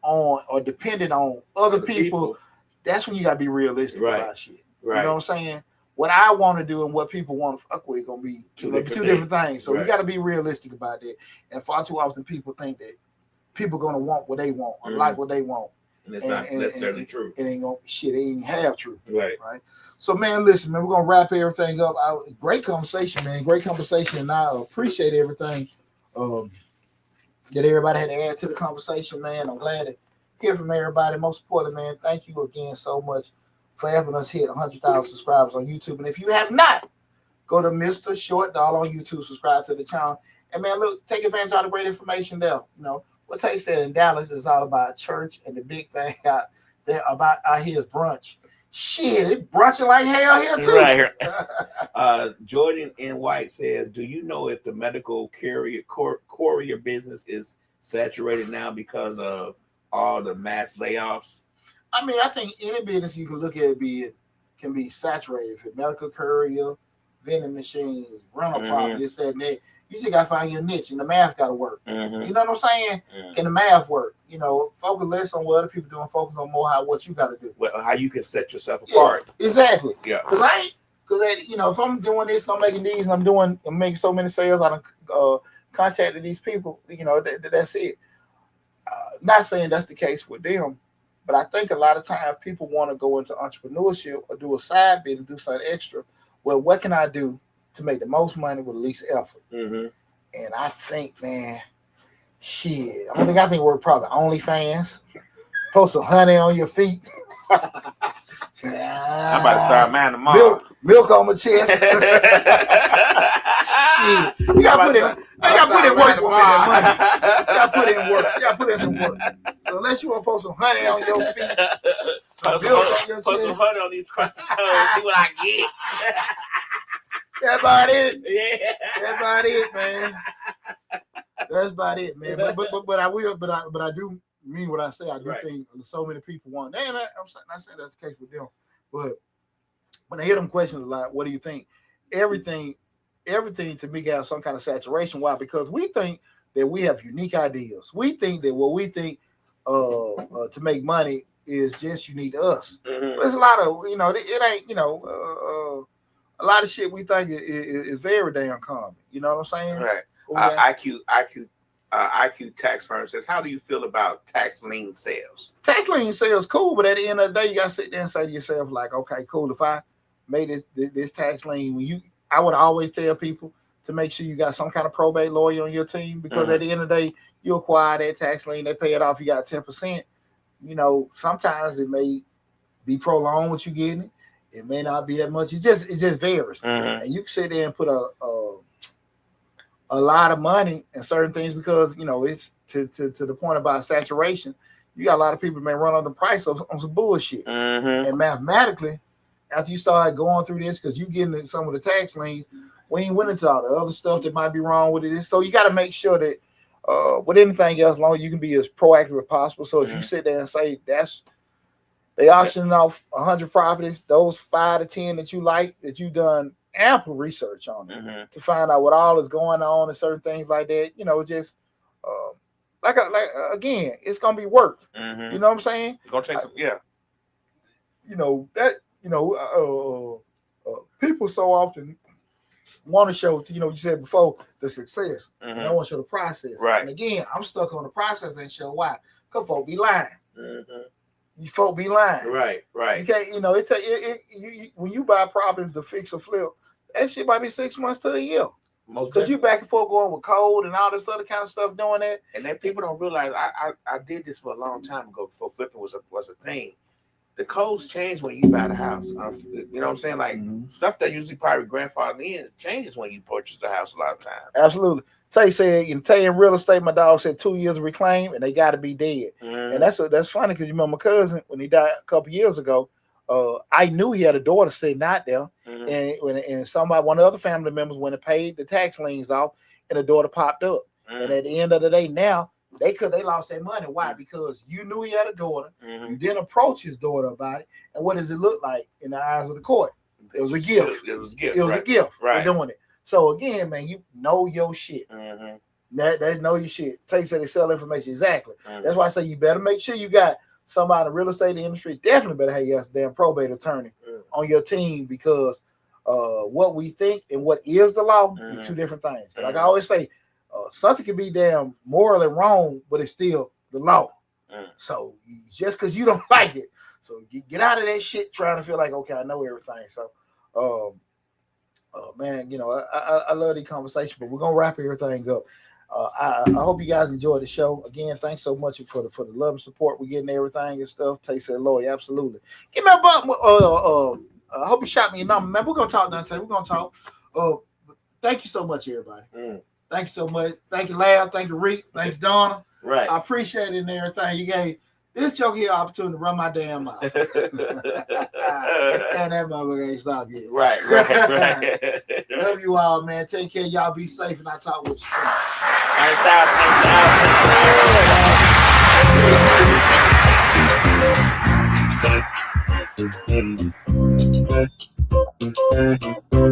on or dependent on other people, that's when you got to be realistic about shit. Right. You know what I'm saying? What I want to do and what people want to fuck with going to be two different things. So we got to be realistic about that. And far too often people think that people going to want what they want or like what they want. And it's not necessarily true. It ain't going it ain't half true. Right. So, man, listen, man, we're going to wrap everything up. Great conversation, man. Great conversation. And I appreciate everything that everybody had to add to the conversation, man. I'm glad to hear from everybody. Most importantly, man, thank you again so much for helping us hit 100,000 subscribers on YouTube. And if you have not, go to Mr. Short Dollar on YouTube, subscribe to the channel. And, man, look, take advantage of all the great information there. You know, what Tay said in Dallas is all about church, and the big thing out there about out here is brunch. Shit, it brunching like hell here, too. Right here. Jordan N. White says, do you know if the medical courier business is saturated now because of all the mass layoffs? I mean, I think any business you can look at can be saturated. If it's medical courier, vending machines, rental property, this, that, and that. You just gotta find your niche, and the math gotta work. You know what I'm saying? Can the math work? You know, focus less on what other people doing, focus on more what you gotta do. Well, how you can set yourself apart. Exactly. Yeah. Because you know, if I'm doing this, and I'm making these, and I'm making so many sales, I contacted these people. You know, that's it. Not saying that's the case with them, but I think a lot of times people want to go into entrepreneurship or do a side business, do something extra. Well, what can I do to make the most money with the least effort? And I think, man, shit. I think we're probably OnlyFans. Post some honey on your feet. I'm about to start mine tomorrow. Milk on my chest. Shit. You gotta put in work to make that money. You gotta put in work. You gotta put in some work. So unless you want to post some honey on your feet, some milk on your chest. Put some honey on these crusty toes, see what I get. That's about it. Yeah. That's about it, man. That's about it, man. But I do mean what I say. I do think so many people want. And I'm not saying that's the case with them, but when I hear them questions a lot, what do you think? Everything to me got some kind of saturation. Why? Because we think that we have unique ideas. We think that what we think to make money is just unique to us. But there's a lot of, you know, it ain't, you know, a lot of shit we think is very damn common. You know what I'm saying? Right. IQ tax firm says, how do you feel about tax lien sales? Tax lien sales cool, but at the end of the day, you gotta sit there and say to yourself, like, okay, cool. If I made this tax lien, I would always tell people to make sure you got some kind of probate lawyer on your team, because at the end of the day, you acquire that tax lien, they pay it off, you got 10%. You know, sometimes it may be prolonged what you getting it. It may not be that much. It just varies. And you can sit there and put a lot of money in certain things, because, you know, it's to the point about saturation. You got a lot of people may run on the price on some bullshit. And mathematically, after you start going through this, because you getting some of the tax liens, we ain't went into all the other stuff that might be wrong with it. So you got to make sure that with anything else, long you can be as proactive as possible. So if you sit there and say they auctioning off 100 properties, those 5 to 10 that you like, that you done ample research on it to find out what all is going on and certain things like that. You know, just again, it's gonna be work. You know what I'm saying? It's gonna take some, You know that. You know, people so often want to show, you know, you said before, the success. And I want to show the process. Right. And again, I'm stuck on the process and show why. Because folk be lying. You folk be lying. Right. You can't, you know, when you buy properties to fix or flip, that shit might be 6 months to a year. Because you back and forth going with code and all this other kind of stuff doing that. And then people don't realize I did this for a long time ago before flipping was a thing. The codes change when you buy the house. You know what I'm saying? Like stuff that usually probably grandfathered in changes when you purchase the house a lot of times. Absolutely. Tay said, in real estate, my dog said 2 years of reclaim and they got to be dead. And that's funny, because you remember my cousin, when he died a couple years ago, I knew he had a daughter sitting out there, and one of the other family members went and paid the tax liens off, and the daughter popped up. And at the end of the day, now they lost their money. Why? Because you knew he had a daughter. You didn't approach his daughter about it. And what does it look like in the eyes of the court? It was a gift. It was a gift. It was a gift for Right. doing it. So again, man, you know your shit. That know your shit. Tay said they sell information. Exactly. That's why I say you better make sure you got somebody in the real estate industry. Definitely better have your damn probate attorney on your team, because what we think and what is the law are two different things. Like I always say, something can be damn morally wrong, but it's still the law. So just because you don't like it, so get out of that shit trying to feel like, okay, I know everything. So, man, you know, I love these conversations, but we're gonna wrap everything up. I hope you guys enjoyed the show. Again, thanks so much for the love and support we're getting, everything and stuff. Tay said, Lord, absolutely. Give me a button. I hope you shot me a number, man. We're gonna talk, Deonte. We're gonna talk. Thank you so much, everybody. Thank you so much. Thank you, Lab. Thank you, Reek. Thanks, Donna. Right. I appreciate it and everything. You gave this joke here opportunity to run my damn mouth. And that motherfucker ain't stopped yet. Right. Love you all, man. Take care. Y'all be safe, and I'll talk with you soon. Thanks out.